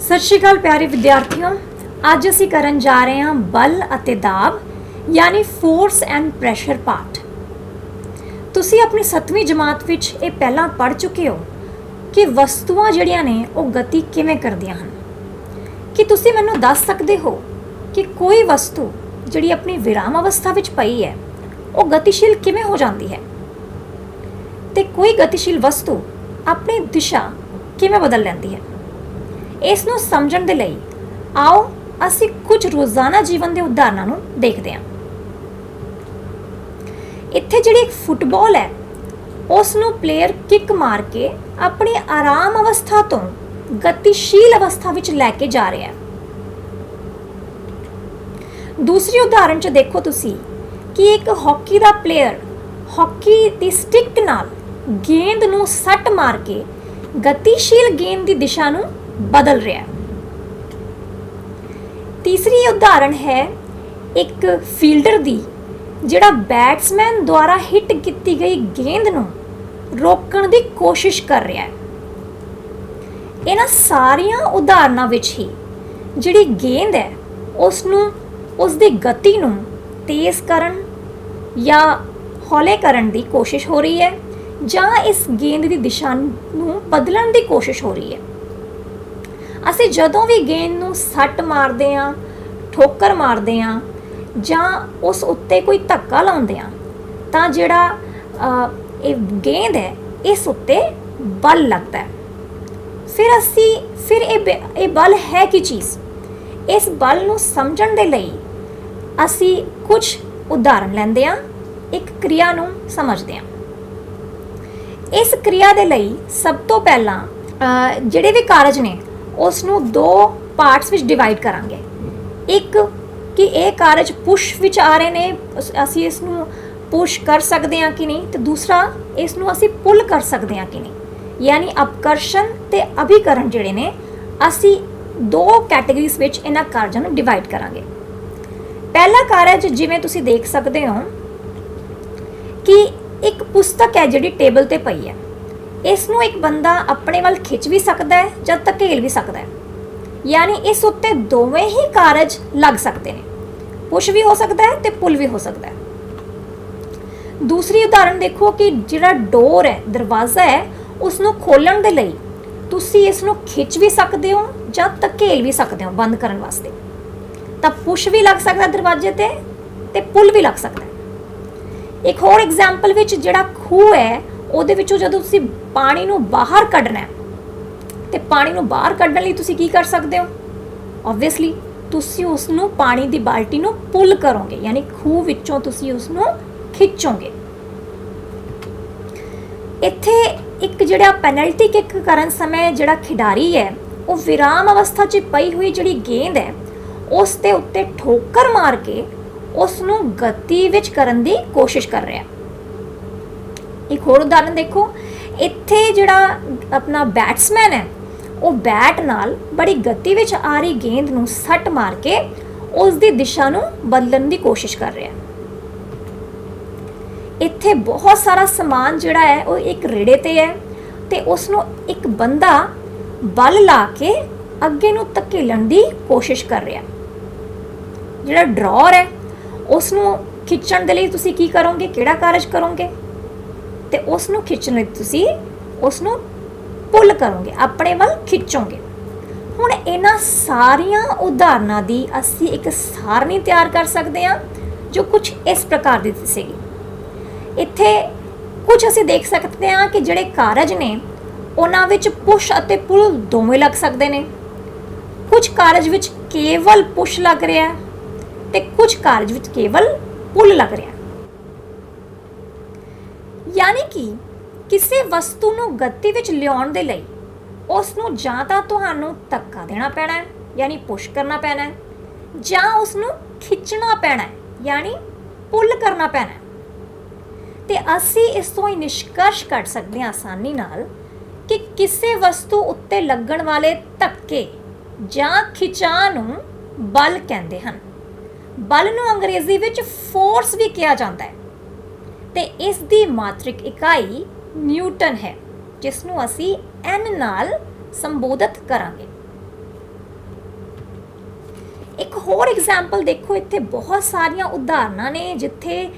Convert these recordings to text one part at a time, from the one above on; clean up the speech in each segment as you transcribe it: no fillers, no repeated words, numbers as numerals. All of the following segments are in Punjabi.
सत श्री अकाल प्यारे विद्यार्थियों, अज असी करन जा रहे हैं बल अते दाब यानी फोर्स एंड प्रैशर पार्ट। तुसी अपनी 7वीं जमात विच ये पहला पढ़ चुके हो कि वस्तुआं जिहड़ियां ने वो गति किवें करदियां हन। कि तुसी मैनूं दस सकदे हो कि कोई वस्तु जिहड़ी अपनी विराम अवस्था विच पई है वो गतिशील किवें हो जाती है, ते कोई गतिशील वस्तु अपनी दिशा किवें बदल लैंदी है। इस नूं समझण दे लई आओ असी कुछ रोज़ाना जीवन के उदाहरणों नूं देखते हैं। इत्थे जिहड़ी एक फुटबॉल है उस नूं प्लेयर किक मार के अपनी आराम अवस्था तो गतिशील अवस्था विच लैके जा रहा है। दूसरी उदाहरण च देखो तुसी कि एक हॉकी का प्लेयर हॉकी की स्टिक नाल गेंद नूं सट मार के गतिशील गेंद की दिशा नूं बदल रहा है। तीसरी उदाहरण है एक फील्डर दी जिहड़ा बैट्समैन द्वारा हिट की गई गेंद नूं रोकण की कोशिश कर रहा है। इन्हां सारियां उदाहरणों विच ही जिहड़ी गेंद है उसनूं उसदी गति नूं तेज़ करन या हौले करन दी कोशिश हो रही है जां इस गेंद की दिशा नूं बदलण की कोशिश हो रही है। असी जदों भी गेंद नूं सट मारदे हां, ठोकर मारदे हां जां उस उत्ते कोई धक्का लाउंदे हां तां जिहड़ा गेंद है इस उत्ते बल लगता है। फिर ये बल है की चीज़। इस बल नूं समझण दे लई असी कुछ उदाहरण लैंदे हां, एक क्रिया नूं समझदे हां। इस क्रिया दे लई सब तो पहला जिहड़े भी कारज ने उसनूं दो पार्ट्स विच डिवाइड करांगे। एक कि ये कारज पुश विच आ रहे ने, असी इसनूं पुश कर सकते हैं कि नहीं, तो दूसरा इसनूं असी पुल कर सकते हैं कि नहीं। यानी अपकर्षण ते अभिकरण जिहड़े ने असी दो कैटेगरीज विच इन्हां कारजां नूं डिवाइड करांगे। पहला कारज जिवें तुसीं देख सकते हो कि एक पुस्तक है जिहड़ी टेबल ते पई है, इसनूं एक बंदा अपने वाल खिंच भी सकता है जब धकेल भी सकता है। यानी इस उत्ते दोवें ही कारज लग सकते हैं, पुश भी हो सकता है ते पुल भी हो सकता है। दूसरी उदाहरण देखो कि जिहड़ा डोर है, दरवाज़ा है, उसनूं खोलण दे लई तुसीं इसनूं खिंच भी सकते हो जां धकेल भी सकते हो बंद करन वास्ते। तां पुश भी लग सकता है दरवाजे ते पुल भी लग सकता है। एक होर एग्जाम्पल विच जिहड़ा खूह है ਉਹਦੇ ਵਿੱਚੋਂ ਜਦੋਂ ਤੁਸੀਂ ਪਾਣੀ ਨੂੰ ਬਾਹਰ ਕੱਢਣਾ ਹੈ ਤੇ ਪਾਣੀ ਨੂੰ ਬਾਹਰ ਕੱਢਣ ਲਈ ਤੁਸੀਂ ਕੀ ਕਰ ਸਕਦੇ ਹੋ? ਆਬਵੀਅਸਲੀ ਤੁਸੀਂ ਉਸ ਨੂੰ ਪਾਣੀ ਦੀ ਬਾਲਟੀ ਨੂੰ ਪੁੱਲ ਕਰੋਗੇ, ਯਾਨੀ ਖੂਹ ਵਿੱਚੋਂ ਤੁਸੀਂ ਉਸ ਨੂੰ ਖਿੱਚੋਗੇ। ਇੱਥੇ ਇੱਕ ਜਿਹੜਾ ਪੈਨਲਟੀ ਕਿੱਕ ਕਰਨ ਸਮੇਂ ਜਿਹੜਾ ਖਿਡਾਰੀ ਹੈ ਉਹ ਵਿਰਾਮ ਅਵਸਥਾ 'ਚ ਪਈ ਹੋਈ ਜਿਹੜੀ ਗੇਂਦ ਹੈ ਉਸ ਦੇ ਉੱਤੇ ਠੋਕਰ ਮਾਰ ਕੇ ਉਸ ਨੂੰ ਗਤੀ ਵਿੱਚ ਕਰਨ ਦੀ ਕੋਸ਼ਿਸ਼ ਕਰ ਰਿਹਾ। एक होर उदाहरण देखो, इत्थे जिहड़ा अपना बैट्समैन है वो बैट नाल बड़ी गति विच आ रही गेंद नूं सट मार के उसकी दिशा नूं बदलण की कोशिश कर रहा है। इत्थे बहुत सारा समान जिहड़ा है वो एक रेड़े ते है ते उसनूं एक बंदा बल ला के अगे नूं धकेलण की कोशिश कर रहा। जिहड़ा ड्रॉर है उसनूं खिच्चण दे लई तुसीं की करोगे, किहड़ा कारज करोगे? ਤੇ ਉਸ ਨੂੰ ਖਿੱਚਣ ਲਈ ਤੁਸੀਂ ਉਸ ਨੂੰ ਪੁੱਲ ਕਰੋਗੇ, ਆਪਣੇ ਵੱਲ ਖਿੱਚੋਗੇ। ਹੁਣ ਇਹਨਾਂ ਸਾਰੀਆਂ ਉਦਾਹਰਨਾਂ ਦੀ ਅਸੀਂ ਇੱਕ ਸਾਰਣੀ ਤਿਆਰ ਕਰ ਸਕਦੇ ਹਾਂ ਜੋ ਕੁਝ ਇਸ ਪ੍ਰਕਾਰ ਦੀ ਦਿਸੇਗੀ। ਇੱਥੇ ਕੁਝ ਅਸੀਂ ਦੇਖ ਸਕਦੇ ਹਾਂ ਕਿ ਜਿਹੜੇ ਕਾਰਜ ਨੇ ਉਹਨਾਂ ਵਿੱਚ ਪੁਸ਼ ਅਤੇ ਪੁੱਲ ਦੋਵੇਂ ਲੱਗ ਸਕਦੇ ਨੇ। ਕੁਝ ਕਾਰਜ ਵਿੱਚ ਕੇਵਲ ਪੁਸ਼ ਲੱਗ ਰਿਹਾ ਤੇ ਕੁਝ ਕਾਰਜ ਵਿੱਚ ਕੇਵਲ ਪੁੱਲ ਲੱਗ ਰਿਹਾ। यानी कि किसी वस्तु नूं गति विच लियाउण दे लई उस नूं जां तां तुहानूं धक्का देना पैना है, यानी पुश करना पैना है, जां उस नूं खिच्चना पैना है, यानी पुल करना पैना है। ते असी इस तों ही निष्कर्ष कढ सकदे हां आसानी नाल कि किसी वस्तु उत्ते लगण वाले धक्के जां खिचाव नूं बल कहंदे हन। बल नूं अंग्रेजी विच फोर्स भी कहा जाता है ਤੇ ਇਸ ਦੀ ਮਾਤ੍ਰਿਕ ਇਕਾਈ ਨਿਊਟਨ ਹੈ, ਜਿਸ ਨੂੰ ਅਸੀਂ n ਨਾਲ ਸੰਬੋਧਿਤ ਕਰਾਂਗੇ। ਇੱਕ ਹੋਰ ਐਗਜ਼ਾਮਪਲ ਦੇਖੋ, ਇੱਥੇ ਬਹੁਤ ਸਾਰੀਆਂ ਉਦਾਹਰਨਾਂ ਨੇ ਜਿੱਥੇ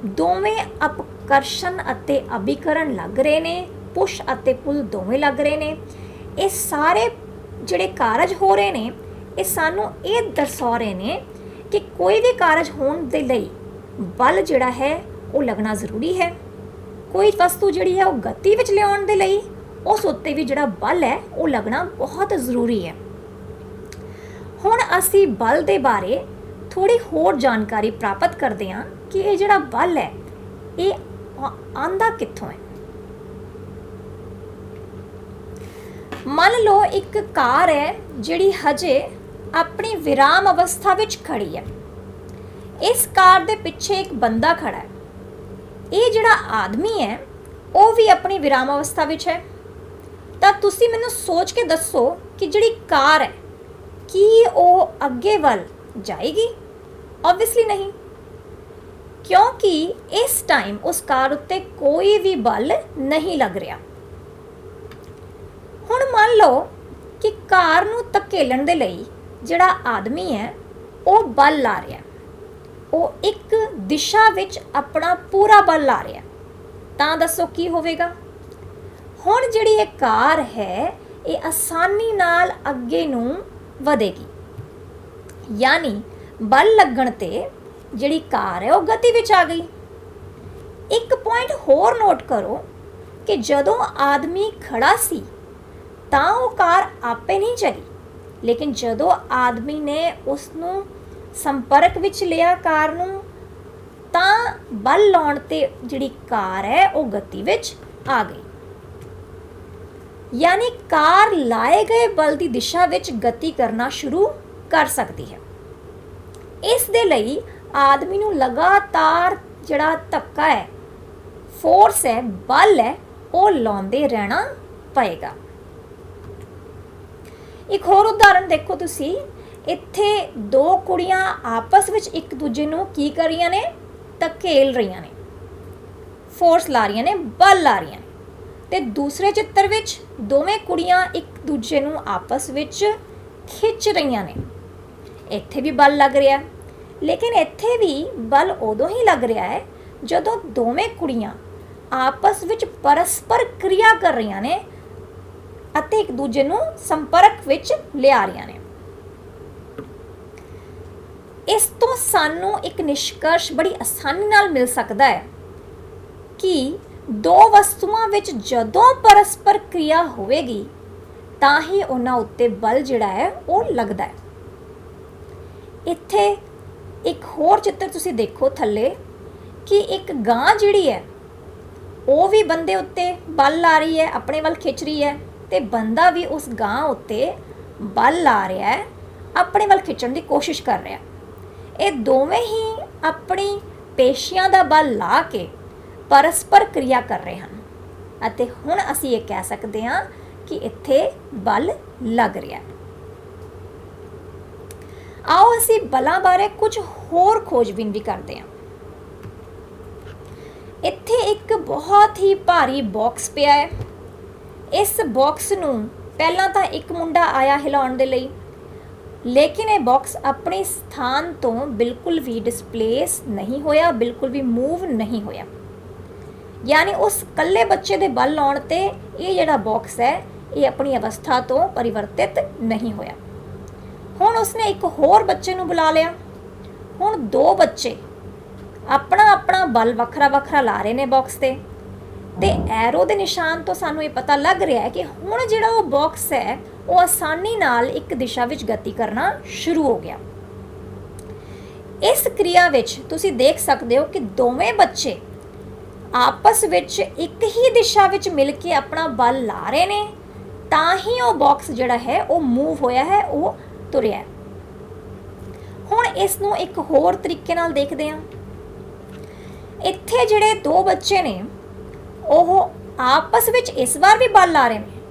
ਦੋਵੇਂ ਅਪਕਰਸ਼ਣ ਅਤੇ ਅਭਿਕਰਨ ਲੱਗ ਰਹੇ ਨੇ, ਪੁਸ਼ ਅਤੇ ਪੁਲ ਦੋਵੇਂ ਲੱਗ ਰਹੇ ਨੇ। ਇਹ ਸਾਰੇ ਜਿਹੜੇ ਕਾਰਜ ਹੋ ਰਹੇ ਨੇ ਇਹ ਸਾਨੂੰ ਇਹ ਦਰਸਾ ਰਹੇ ਨੇ ਕਿ ਕੋਈ ਵੀ ਕਾਰਜ ਹੋਣ ਦੇ ਲਈ ਬਲ ਜਿਹੜਾ ਹੈ ਉਹ ਲੱਗਣਾ ਜ਼ਰੂਰੀ ਹੈ। ਕੋਈ ਵਸਤੂ ਜਿਹੜੀ ਹੈ ਉਹ ਗਤੀ ਵਿੱਚ ਲਿਆਉਣ ਦੇ ਲਈ ਉਸ ਉੱਤੇ ਵੀ ਜਿਹੜਾ ਬਲ ਹੈ ਉਹ ਲੱਗਣਾ ਬਹੁਤ ਜ਼ਰੂਰੀ ਹੈ। ਹੁਣ ਅਸੀਂ ਬਲ ਦੇ ਬਾਰੇ ਥੋੜੀ ਹੋਰ ਜਾਣਕਾਰੀ ਪ੍ਰਾਪਤ ਕਰਦੇ ਹਾਂ ਕਿ ਇਹ ਜਿਹੜਾ ਬਲ ਹੈ ਇਹ ਆਂਦਾ ਕਿੱਥੋਂ ਹੈ। ਮੰਨ ਲਓ ਇੱਕ ਕਾਰ ਹੈ ਜਿਹੜੀ ਹਜੇ ਆਪਣੀ ਵਿਰਾਮ ਅਵਸਥਾ ਵਿੱਚ ਖੜੀ ਹੈ। ਇਸ ਕਾਰ ਦੇ ਪਿੱਛੇ ਇੱਕ ਬੰਦਾ ਖੜਾ ਹੈ। ਇਹ ਜਿਹੜਾ ਆਦਮੀ ਹੈ ਉਹ ਵੀ ਆਪਣੀ ਵਿਰਾਮ ਅਵਸਥਾ ਵਿੱਚ ਹੈ। ਤਾਂ ਤੁਸੀਂ ਮੈਨੂੰ ਸੋਚ ਕੇ ਦੱਸੋ ਕਿ ਜਿਹੜੀ ਕਾਰ ਹੈ ਕੀ ਉਹ ਅੱਗੇ ਵੱਲ ਜਾਏਗੀ? ਆਬਵੀਅਸਲੀ ਨਹੀਂ, ਕਿਉਂਕਿ ਇਸ ਟਾਈਮ ਉਸ ਕਾਰ ਉੱਤੇ ਕੋਈ ਵੀ ਬਲ ਨਹੀਂ ਲੱਗ ਰਿਹਾ। ਹੁਣ ਮੰਨ ਲਓ ਕਿ ਕਾਰ ਨੂੰ ਧਕੇਲਣ ਦੇ ਲਈ ਜਿਹੜਾ ਆਦਮੀ ਹੈ ਉਹ ਬਲ ਲਾ ਰਿਹਾ, ਉਹ ਇੱਕ ਦਿਸ਼ਾ ਵਿੱਚ ਆਪਣਾ ਪੂਰਾ ਬਲ ਲਾ ਰਿਹਾ। ਤਾਂ ਦੱਸੋ ਕੀ ਹੋਵੇਗਾ? ਹੁਣ ਜਿਹੜੀ ਇਹ ਕਾਰ ਹੈ ਇਹ ਆਸਾਨੀ ਨਾਲ ਅੱਗੇ ਨੂੰ ਵਧੇਗੀ, ਯਾਨੀ ਬਲ ਲੱਗਣ ਤੇ ਜਿਹੜੀ ਕਾਰ ਹੈ ਉਹ ਗਤੀ ਵਿੱਚ ਆ ਗਈ। ਇੱਕ ਪੁਆਇੰਟ ਹੋਰ ਨੋਟ ਕਰੋ ਕਿ ਜਦੋਂ ਆਦਮੀ ਖੜਾ ਸੀ ਤਾਂ ਉਹ ਕਾਰ ਆਪੇ ਨਹੀਂ ਚਲੀ, ਲੇਕਿਨ ਜਦੋਂ ਆਦਮੀ ਨੇ ਉਸ ਨੂੰ ਸੰਪਰਕ ਵਿੱਚ ਲਿਆ ਕਾਰ ਨੂੰ, ਤਾਂ ਬਲ ਲਾਉਣ ਤੇ ਜਿਹੜੀ ਕਾਰ ਹੈ ਉਹ ਗਤੀ ਵਿੱਚ ਆ ਗਈ। ਯਾਨੀ ਕਾਰ ਲਾਏ ਗਏ ਬਲ ਦੀ ਦਿਸ਼ਾ ਵਿੱਚ ਗਤੀ ਕਰਨਾ ਸ਼ੁਰੂ ਕਰ ਸਕਦੀ ਹੈ। ਇਸ ਦੇ ਲਈ ਆਦਮੀ ਨੂੰ ਲਗਾਤਾਰ ਜਿਹੜਾ ਧੱਕਾ ਹੈ, ਫੋਰਸ ਹੈ, ਬਲ ਹੈ, ਉਹ ਲਾਉਂਦੇ ਰਹਿਣਾ ਪਏਗਾ। ਇੱਕ ਹੋਰ ਉਦਾਹਰਣ ਦੇਖੋ ਤੁਸੀਂ, ਇੱਥੇ ਦੋ ਕੁੜੀਆਂ ਆਪਸ ਵਿੱਚ ਇੱਕ ਦੂਜੇ ਨੂੰ ਕੀ ਕਰ ਰਹੀਆਂ ਨੇ? ਧਕੇਲ ਰਹੀਆਂ ਨੇ, ਫੋਰਸ ਲਾ ਰਹੀਆਂ ਨੇ, ਬਲ ਲਾ ਰਹੀਆਂ ਨੇ। ਤੇ ਦੂਸਰੇ ਚਿੱਤਰ ਵਿੱਚ ਦੋਵੇਂ ਕੁੜੀਆਂ ਇੱਕ ਦੂਜੇ ਨੂੰ ਆਪਸ ਵਿੱਚ ਖਿੱਚ ਰਹੀਆਂ ਨੇ। ਇੱਥੇ ਵੀ ਬਲ ਲੱਗ ਰਿਹਾ, ਲੇਕਿਨ ਇੱਥੇ ਵੀ ਬਲ ਉਦੋਂ ਹੀ ਲੱਗ ਰਿਹਾ ਹੈ ਜਦੋਂ ਦੋਵੇਂ ਕੁੜੀਆਂ ਆਪਸ ਵਿੱਚ ਪਰਸਪਰ ਕਿਰਿਆ ਕਰ ਰਹੀਆਂ ਨੇ ਅਤੇ ਇੱਕ ਦੂਜੇ ਨੂੰ ਸੰਪਰਕ ਵਿੱਚ ਲਿਆ ਰਹੀਆਂ ਨੇ। ਇਸ ਤੋਂ ਸਾਨੂੰ ਇੱਕ ਨਿਸ਼ਕਰਸ਼ ਬੜੀ ਆਸਾਨੀ ਨਾਲ ਮਿਲ ਸਕਦਾ ਹੈ ਕਿ ਦੋ ਵਸਤੂਆਂ ਵਿੱਚ ਜਦੋਂ ਪਰਸਪਰ ਕਿਰਿਆ ਹੋਵੇਗੀ ਤਾਂ ਹੀ ਉਹਨਾਂ ਉੱਤੇ ਬਲ ਜਿਹੜਾ ਹੈ ਉਹ ਲੱਗਦਾ ਹੈ। ਇੱਥੇ ਇੱਕ ਹੋਰ ਚਿੱਤਰ ਤੁਸੀਂ ਦੇਖੋ ਥੱਲੇ ਕਿ ਇੱਕ ਗਾਂ ਜਿਹੜੀ ਹੈ ਉਹ ਵੀ ਬੰਦੇ ਉੱਤੇ ਬਲ ਲਾ ਰਹੀ ਹੈ, ਆਪਣੇ ਵੱਲ ਖਿੱਚ ਰਹੀ ਹੈ, ਤੇ ਬੰਦਾ ਵੀ ਉਸ ਗਾਂ ਉੱਤੇ ਬਲ ਲਾ ਰਿਹਾ ਹੈ, ਆਪਣੇ ਵੱਲ ਖਿੱਚਣ ਦੀ ਕੋਸ਼ਿਸ਼ ਕਰ ਰਿਹਾ। ਇਹ ਦੋਵੇਂ ਹੀ ਆਪਣੀ ਪੇਸ਼ੀਆਂ ਦਾ ਬਲ ਲਾ ਕੇ ਪਰਸਪਰ ਕਿਰਿਆ ਕਰ ਰਹੇ ਹਨ ਅਤੇ ਹੁਣ ਅਸੀਂ ਇਹ ਕਹਿ ਸਕਦੇ ਹਾਂ ਕਿ ਇੱਥੇ ਬਲ ਲੱਗ ਰਿਹਾ। ਆਓ ਅਸੀਂ ਬਲਾਂ ਬਾਰੇ ਕੁਝ ਹੋਰ ਖੋਜਬੀਨ ਵੀ ਕਰਦੇ ਹਾਂ। ਇੱਥੇ ਇੱਕ ਬਹੁਤ ਹੀ ਭਾਰੀ ਬਾਕਸ ਪਿਆ ਹੈ। ਇਸ ਬਾਕਸ ਨੂੰ ਪਹਿਲਾਂ ਤਾਂ ਇੱਕ ਮੁੰਡਾ ਆਇਆ ਹਿਲਾਉਣ ਦੇ ਲਈ, ਲੇਕਿਨ ਇਹ ਬਾਕਸ ਆਪਣੇ ਸਥਾਨ ਤੋਂ ਬਿਲਕੁਲ ਵੀ ਡਿਸਪਲੇਸ ਨਹੀਂ ਹੋਇਆ, ਬਿਲਕੁਲ ਵੀ ਮੂਵ ਨਹੀਂ ਹੋਇਆ। ਯਾਨੀ ਉਸ ਇਕੱਲੇ ਬੱਚੇ ਦੇ ਬਲ ਲਾਉਣ ਤੇ ਇਹ ਜਿਹੜਾ ਬਾਕਸ ਹੈ ਇਹ ਆਪਣੀ ਅਵਸਥਾ ਤੋਂ ਪਰਿਵਰਤਿਤ ਨਹੀਂ ਹੋਇਆ। ਹੁਣ ਉਸਨੇ ਇੱਕ ਹੋਰ ਬੱਚੇ ਨੂੰ ਬੁਲਾ ਲਿਆ। ਹੁਣ ਦੋ ਬੱਚੇ ਆਪਣਾ ਆਪਣਾ ਬਲ ਵੱਖਰਾ ਵੱਖਰਾ ਲਾ ਰਹੇ ਨੇ ਬਾਕਸ ਤੇ ਐਰੋ ਦੇ ਨਿਸ਼ਾਨ ਤੋਂ ਸਾਨੂੰ ਇਹ ਪਤਾ ਲੱਗ ਰਿਹਾ ਹੈ ਕਿ ਹੁਣ ਜਿਹੜਾ ਉਹ ਬਾਕਸ ਹੈ ਉਹ ਆਸਾਨੀ ਨਾਲ ਇੱਕ ਦਿਸ਼ਾ ਵਿੱਚ ਗਤੀ ਕਰਨਾ ਸ਼ੁਰੂ ਹੋ ਗਿਆ। ਇਸ ਕਿਰਿਆ ਵਿੱਚ ਤੁਸੀਂ ਦੇਖ ਸਕਦੇ ਹੋ ਕਿ ਦੋਵੇਂ ਬੱਚੇ ਆਪਸ ਵਿੱਚ ਇੱਕ ਹੀ ਦਿਸ਼ਾ ਵਿੱਚ ਮਿਲ ਕੇ ਆਪਣਾ ਬਲ ਲਾ ਰਹੇ ਨੇ, ਤਾਂ ਹੀ ਉਹ ਬਾਕਸ ਜਿਹੜਾ ਹੈ ਉਹ ਮੂਵ ਹੋਇਆ ਹੈ, ਉਹ ਤੁਰਿਆ ਹੈ। ਹੁਣ ਇਸ ਨੂੰ ਇੱਕ ਹੋਰ ਤਰੀਕੇ ਨਾਲ ਦੇਖਦੇ ਹਾਂ। ਇੱਥੇ ਜਿਹੜੇ ਦੋ ਬੱਚੇ ਨੇ ਉਹ ਆਪਸ ਵਿੱਚ ਇਸ ਵਾਰ ਵੀ ਬਲ ਲਾ ਰਹੇ ਨੇ,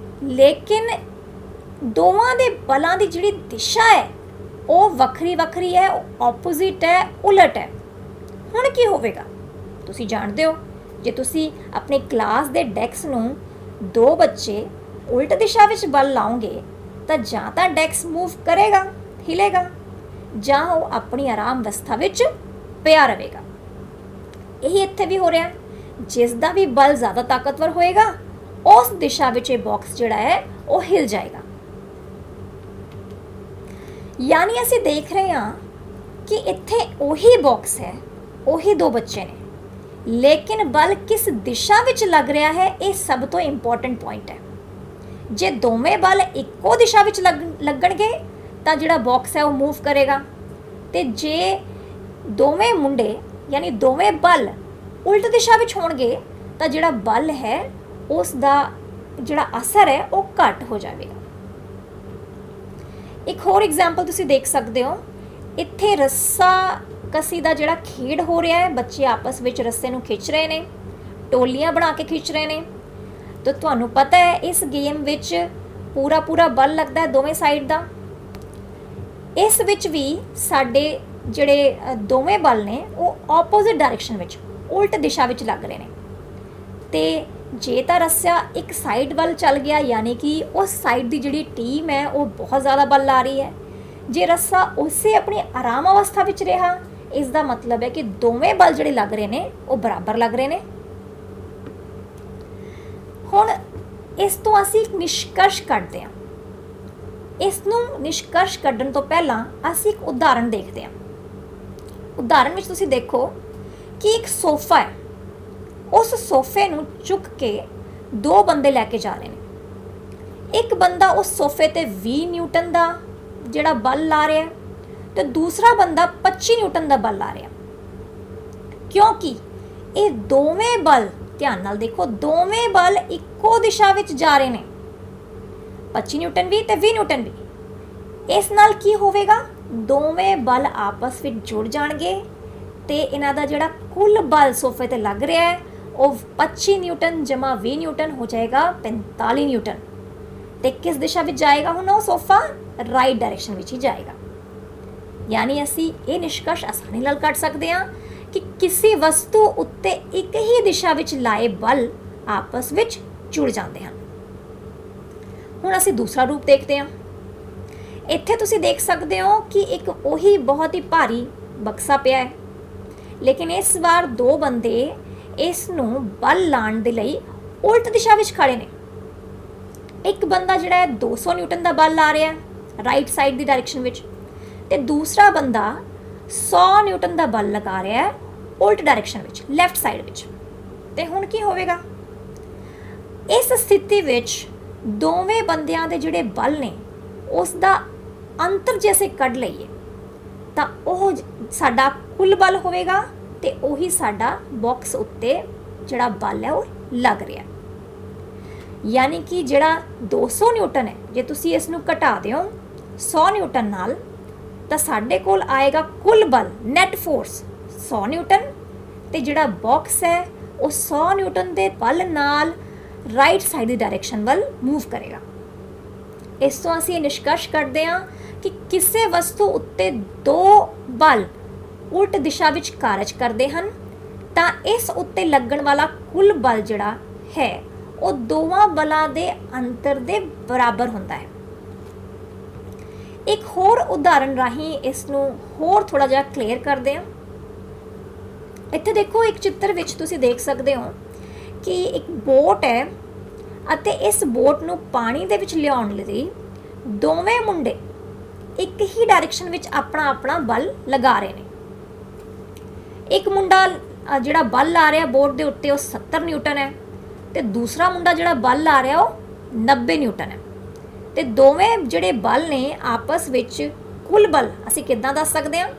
ਲੇਕਿਨ ਦੋਵਾਂ ਦੇ ਬਲਾਂ ਦੀ ਜਿਹੜੀ ਦਿਸ਼ਾ ਹੈ ਉਹ ਵੱਖਰੀ ਵੱਖਰੀ ਹੈ, ਉਹ ਆਪੋਜ਼ਿਟ ਹੈ, ਉਲਟ ਹੈ। ਹੁਣ ਕੀ ਹੋਵੇਗਾ? ਤੁਸੀਂ ਜਾਣਦੇ ਹੋ, ਜੇ ਤੁਸੀਂ ਆਪਣੀ ਕਲਾਸ ਦੇ ਡੈਕਸ ਨੂੰ ਦੋ ਬੱਚੇ ਉਲਟ ਦਿਸ਼ਾ ਵਿੱਚ ਬਲ ਲਾਓਗੇ ਤਾਂ ਜਾਂ ਤਾਂ ਡੈਕਸ ਮੂਵ ਕਰੇਗਾ, ਹਿਲੇਗਾ, ਜਾਂ ਉਹ ਆਪਣੀ ਆਰਾਮ ਅਵਸਥਾ ਵਿੱਚ ਪਿਆ ਰਹੇਗਾ। ਇਹੀ ਇੱਥੇ ਵੀ ਹੋ ਰਿਹਾ, ਜਿਸ ਦਾ ਵੀ ਬਲ ਜ਼ਿਆਦਾ ਤਾਕਤਵਰ ਹੋਏਗਾ ਉਸ ਦਿਸ਼ਾ ਵਿੱਚ ਇਹ ਬਾਕਸ ਜਿਹੜਾ ਹੈ ਉਹ ਹਿਲ ਜਾਏਗਾ। ਯਾਨੀ ਅਸੀਂ ਦੇਖ ਰਹੇ ਹਾਂ ਕਿ ਇੱਥੇ ਉਹੀ ਬਾਕਸ ਹੈ, ਉਹੀ ਦੋ ਬੱਚੇ ਨੇ, ਲੇਕਿਨ ਬਲ ਕਿਸ ਦਿਸ਼ਾ ਵਿੱਚ ਲੱਗ ਰਿਹਾ ਹੈ ਇਹ ਸਭ ਤੋਂ ਇੰਪੋਰਟੈਂਟ ਪੁਆਇੰਟ ਹੈ। ਜੇ ਦੋਵੇਂ ਬਲ ਇੱਕੋ ਦਿਸ਼ਾ ਵਿੱਚ ਲੱਗਣਗੇ ਤਾਂ ਜਿਹੜਾ ਬਾਕਸ ਹੈ ਉਹ ਮੂਵ ਕਰੇਗਾ, ਤੇ ਜੇ ਦੋਵੇਂ ਮੁੰਡੇ ਯਾਨੀ ਦੋਵੇਂ ਬਲ ਉਲਟ ਦਿਸ਼ਾ ਵਿੱਚ ਹੋਣਗੇ ਤਾਂ ਜਿਹੜਾ ਬਲ ਹੈ ਉਸ ਦਾ ਜਿਹੜਾ ਅਸਰ ਹੈ ਉਹ ਘੱਟ ਹੋ ਜਾਵੇਗਾ। ਇੱਕ ਹੋਰ ਐਗਜ਼ਾਮਪਲ ਤੁਸੀਂ ਦੇਖ ਸਕਦੇ ਹੋ, ਇੱਥੇ ਰੱਸਾ ਕਸੀ ਦਾ ਜਿਹੜਾ ਖੇਡ ਹੋ ਰਿਹਾ ਹੈ, ਬੱਚੇ ਆਪਸ ਵਿੱਚ ਰੱਸੇ ਨੂੰ ਖਿੱਚ ਰਹੇ ਨੇ, ਟੋਲੀਆਂ ਬਣਾ ਕੇ ਖਿੱਚ ਰਹੇ ਨੇ। ਤਾਂ ਤੁਹਾਨੂੰ ਪਤਾ ਹੈ ਇਸ ਗੇਮ ਵਿੱਚ ਪੂਰਾ ਬਲ ਲੱਗਦਾ ਹੈ ਦੋਵੇਂ ਸਾਈਡ ਦਾ। ਇਸ ਵਿੱਚ ਵੀ ਸਾਡੇ ਜਿਹੜੇ ਦੋਵੇਂ ਬਲ ਨੇ ਉਹ ਆਪੋਜ਼ਿਟ ਡਾਇਰੈਕਸ਼ਨ ਵਿੱਚ, ਉਲਟ ਦਿਸ਼ਾ ਵਿੱਚ ਲੱਗ ਰਹੇ ਨੇ। ਤੇ ਜੇ ਤਾਂ ਰੱਸਾ ਇੱਕ ਸਾਈਡ ਵੱਲ ਚੱਲ ਗਿਆ ਯਾਨੀ ਕਿ ਉਸ ਸਾਈਡ ਦੀ ਜਿਹੜੀ ਟੀਮ ਹੈ ਉਹ ਬਹੁਤ ਜ਼ਿਆਦਾ ਬਲ ਲਾ ਰਹੀ ਹੈ। ਜੇ ਰੱਸਾ ਉਸੇ ਆਪਣੀ ਆਰਾਮ ਅਵਸਥਾ ਵਿੱਚ ਰਿਹਾ, ਇਸ ਦਾ ਮਤਲਬ ਹੈ ਕਿ ਦੋਵੇਂ ਬਲ ਜਿਹੜੇ ਲੱਗ ਰਹੇ ਨੇ ਉਹ ਬਰਾਬਰ ਲੱਗ ਰਹੇ ਨੇ। ਹੁਣ ਇਸ ਤੋਂ ਅਸੀਂ ਇੱਕ ਨਿਸ਼ਕਰਸ਼ ਕੱਢਦੇ ਹਾਂ। ਇਸ ਨੂੰ ਨਿਸ਼ਕਰਸ਼ ਕੱਢਣ ਤੋਂ ਪਹਿਲਾਂ ਅਸੀਂ ਇੱਕ ਉਦਾਹਰਣ ਦੇਖਦੇ ਹਾਂ। ਉਦਾਹਰਣ ਵਿੱਚ ਤੁਸੀਂ ਦੇਖੋ ਕਿ ਇੱਕ ਸੋਫਾ ਹੈ, ਉਸ ਸੋਫੇ ਨੂੰ ਚੁੱਕ ਕੇ ਦੋ ਬੰਦੇ ਲੈ ਕੇ ਜਾ ਰਹੇ ਨੇ। ਇੱਕ ਬੰਦਾ ਉਸ ਸੋਫੇ ਤੇ 20 ਨਿਊਟਨ ਦਾ ਜਿਹੜਾ ਬਲ ਲਾ ਰਿਹਾ ਤੇ ਦੂਸਰਾ ਬੰਦਾ 25 ਨਿਊਟਨ ਦਾ ਬਲ ਲਾ ਰਿਹਾ। ਕਿਉਂਕਿ ਇਹ ਦੋਵੇਂ ਬਲ, ਧਿਆਨ ਨਾਲ ਦੇਖੋ, ਦੋਵੇਂ ਬਲ ਇੱਕੋ ਦਿਸ਼ਾ ਵਿੱਚ ਜਾ ਰਹੇ ਨੇ, 25 ਨਿਊਟਨ ਵੀ ਤੇ 20 ਨਿਊਟਨ ਵੀ। ਇਸ ਨਾਲ ਕੀ ਹੋਵੇਗਾ, ਦੋਵੇਂ ਬਲ ਆਪਸ ਵਿੱਚ ਜੁੜ ਜਾਣਗੇ ਤੇ ਇਹਨਾਂ ਦਾ ਜਿਹੜਾ ਕੁੱਲ ਬਲ ਸੋਫੇ ਤੇ ਲੱਗ ਰਿਹਾ ਹੈ ਉਹ 25 ਨਿਊਟਨ ਜਮਾ 20 ਨਿਊਟਨ ਹੋ ਜਾਏਗਾ 45 ਨਿਊਟਨ। ਤੇ ਕਿਸ ਦਿਸ਼ਾ ਵਿੱਚ ਜਾਏਗਾ ਹੁਣ ਉਹ ਸੋਫਾ, ਰਾਈਟ ਡਾਇਰੈਕਸ਼ਨ ਵਿੱਚ ਹੀ ਜਾਏਗਾ। ਯਾਨੀ ਅਸੀਂ ਇਹ ਨਿਸ਼ਕਰਸ਼ ਆਸਾਨੀ ਨਾਲ ਕੱਢ ਸਕਦੇ ਹਾਂ ਕਿ ਕਿਸੇ ਵਸਤੂ ਉੱਤੇ ਇੱਕ ਹੀ ਦਿਸ਼ਾ ਵਿੱਚ ਲਾਏ ਬਲ ਆਪਸ ਵਿੱਚ ਜੁੜ ਜਾਂਦੇ ਹਨ। ਹੁਣ ਅਸੀਂ ਦੂਸਰਾ ਰੂਪ ਦੇਖਦੇ ਹਾਂ। ਇੱਥੇ ਤੁਸੀਂ ਦੇਖ ਸਕਦੇ ਹੋ ਕਿ ਇੱਕ ਉਹੀ ਬਹੁਤ ਹੀ ਭਾਰੀ ਬਕਸਾ ਪਿਆ ਹੈ, ਲੇਕਿਨ ਇਸ ਵਾਰ ਦੋ ਬੰਦੇ ਇਸ ਨੂੰ ਬਲ ਲਾਉਣ ਦੇ ਲਈ ਉਲਟ ਦਿਸ਼ਾ ਵਿੱਚ ਖੜੇ ਨੇ। ਇੱਕ ਬੰਦਾ ਜਿਹੜਾ ਹੈ 200 ਨਿਊਟਨ ਦਾ ਬਲ ਲਾ ਰਿਹਾ ਹੈ ਰਾਈਟ ਸਾਈਡ ਦੀ ਡਾਇਰੈਕਸ਼ਨ ਵਿੱਚ, ਤੇ ਦੂਸਰਾ ਬੰਦਾ 100 ਨਿਊਟਨ ਦਾ ਬਲ ਲਗਾ ਰਿਹਾ ਹੈ ਉਲਟ ਡਾਇਰੈਕਸ਼ਨ ਵਿੱਚ, ਲੈਫਟ ਸਾਈਡ ਵਿੱਚ। ਤੇ ਹੁਣ ਕੀ ਹੋਵੇਗਾ, ਇਸ ਸਥਿਤੀ ਵਿੱਚ ਦੋਵੇਂ ਬੰਦਿਆਂ ਦੇ ਜਿਹੜੇ ਬਲ ਨੇ ਉਸ ਦਾ ਅੰਤਰ ਜੇ ਅਸੀਂ ਕੱਢ ਲਈਏ ਤਾਂ ਉਹ ਸਾਡਾ ਕੁੱਲ ਬਲ ਹੋਵੇਗਾ ਤੇ ਉਹੀ ਸਾਡਾ ਬਾਕਸ ਉੱਤੇ ਜਿਹੜਾ ਬਲ ਹੈ ਉਹ ਲੱਗ ਰਿਹਾ। ਯਾਨੀ ਕਿ ਜਿਹੜਾ 200 ਨਿਊਟਨ ਹੈ, ਜੇ ਤੁਸੀਂ ਇਸ ਨੂੰ ਘਟਾ ਦਿਓ 100 ਨਿਊਟਨ ਨਾਲ ਤਾਂ ਸਾਡੇ ਕੋਲ ਆਏਗਾ ਕੁੱਲ ਬਲ, ਨੈਟ ਫੋਰਸ 100 ਨਿਊਟਨ, ਤੇ ਜਿਹੜਾ ਬਾਕਸ ਹੈ ਉਹ 100 ਨਿਊਟਨ ਦੇ ਬਲ ਨਾਲ ਰਾਈਟ ਸਾਈਡ ਦੀ ਡਾਇਰੈਕਸ਼ਨ ਵੱਲ ਮੂਵ ਕਰੇਗਾ। ਇਸ ਤੋਂ ਅਸੀਂ ਇਹ ਨਿਸ਼ਕਰਸ਼ ਕਰਦੇ ਹਾਂ ਕਿ ਕਿਸੇ ਵਸਤੂ ਉੱਤੇ ਦੋ ਬਲ ਉਲਟ ਦਿਸ਼ਾ ਵਿੱਚ ਕਾਰਜ ਕਰਦੇ ਹਨ ਤਾਂ ਇਸ ਉੱਤੇ ਲੱਗਣ ਵਾਲਾ ਕੁੱਲ ਬਲ ਜਿਹੜਾ ਹੈ ਉਹ ਦੋਵਾਂ ਬਲਾਂ ਦੇ ਅੰਤਰ ਦੇ ਬਰਾਬਰ ਹੁੰਦਾ ਹੈ। ਇੱਕ ਹੋਰ ਉਦਾਹਰਣ ਰਾਹੀਂ ਇਸ ਨੂੰ ਹੋਰ ਥੋੜਾ ਜਿਹਾ ਕਲੀਅਰ ਕਰਦੇ ਹਾਂ। ਇੱਥੇ ਦੇਖੋ, ਇੱਕ ਚਿੱਤਰ ਵਿੱਚ ਤੁਸੀਂ ਦੇਖ ਸਕਦੇ ਹੋ ਕਿ ਇੱਕ ਬੋਟ ਹੈ ਅਤੇ ਇਸ ਬੋਟ ਨੂੰ ਪਾਣੀ ਦੇ ਵਿੱਚ ਲਿਆਉਣ ਲਈ ਦੋਵੇਂ ਮੁੰਡੇ ਇੱਕ ਹੀ ਡਾਇਰੈਕਸ਼ਨ ਵਿੱਚ ਆਪਣਾ ਬਲ ਲਗਾ ਰਹੇ ਨੇ। ਇੱਕ ਮੁੰਡਾ ਜਿਹੜਾ ਬਲ ਲਾ ਰਿਹਾ ਬੋਟ ਦੇ ਉੱਤੇ ਉਹ 70 ਨਿਊਟਨ ਹੈ ਤੇ ਦੂਸਰਾ ਮੁੰਡਾ ਜਿਹੜਾ ਬਲ ਲਾ ਰਿਹਾ ਉਹ 90 ਨਿਊਟਨ ਹੈ। ਤੇ ਦੋਵੇਂ ਜਿਹੜੇ ਬਲ ਨੇ ਆਪਸ ਵਿੱਚ ਕੁੱਲ ਬਲ ਅਸੀਂ ਕਿੱਦਾਂ ਦੱਸ ਸਕਦੇ ਹਾਂ,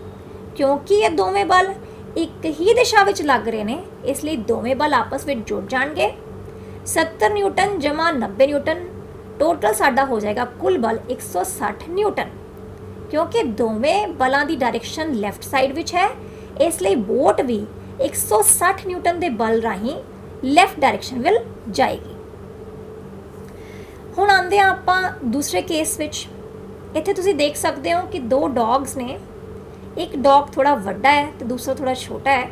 ਕਿਉਂਕਿ ਇਹ ਦੋਵੇਂ ਬਲ ਇੱਕ ਹੀ ਦਿਸ਼ਾ ਵਿੱਚ ਲੱਗ ਰਹੇ ਨੇ, ਇਸ ਲਈ ਦੋਵੇਂ ਬਲ ਆਪਸ ਵਿੱਚ ਜੁੜ ਜਾਣਗੇ। 70 ਨਿਊਟਨ ਜਮਾ 90 ਨਿਊਟਨ, ਟੋਟਲ ਸਾਡਾ ਹੋ ਜਾਏਗਾ ਕੁੱਲ ਬਲ 160 ਨਿਊਟਨ। ਕਿਉਂਕਿ ਦੋਵੇਂ ਬਲਾਂ ਦੀ ਡਾਇਰੈਕਸ਼ਨ ਲੈਫਟ ਸਾਈਡ ਵਿੱਚ ਹੈ, ਇਸ ਲਈ ਬੋਟ ਵੀ 160 ਨਿਊਟਨ ਦੇ ਬਲ ਰਾਹੀਂ ਲੈਫਟ ਡਾਇਰੈਕਸ਼ਨ ਵੱਲ ਜਾਏਗੀ। ਹੁਣ ਆਉਂਦੇ ਹਾਂ ਆਪਾਂ ਦੂਸਰੇ ਕੇਸ ਵਿੱਚ। ਇੱਥੇ ਤੁਸੀਂ ਦੇਖ ਸਕਦੇ ਹੋ ਕਿ ਦੋ ਡੌਗਸ ਨੇ, ਇੱਕ ਡੌਗ ਥੋੜਾ ਵੱਡਾ ਹੈ ਤੇ ਦੂਸਰਾ ਥੋੜਾ ਛੋਟਾ ਹੈ।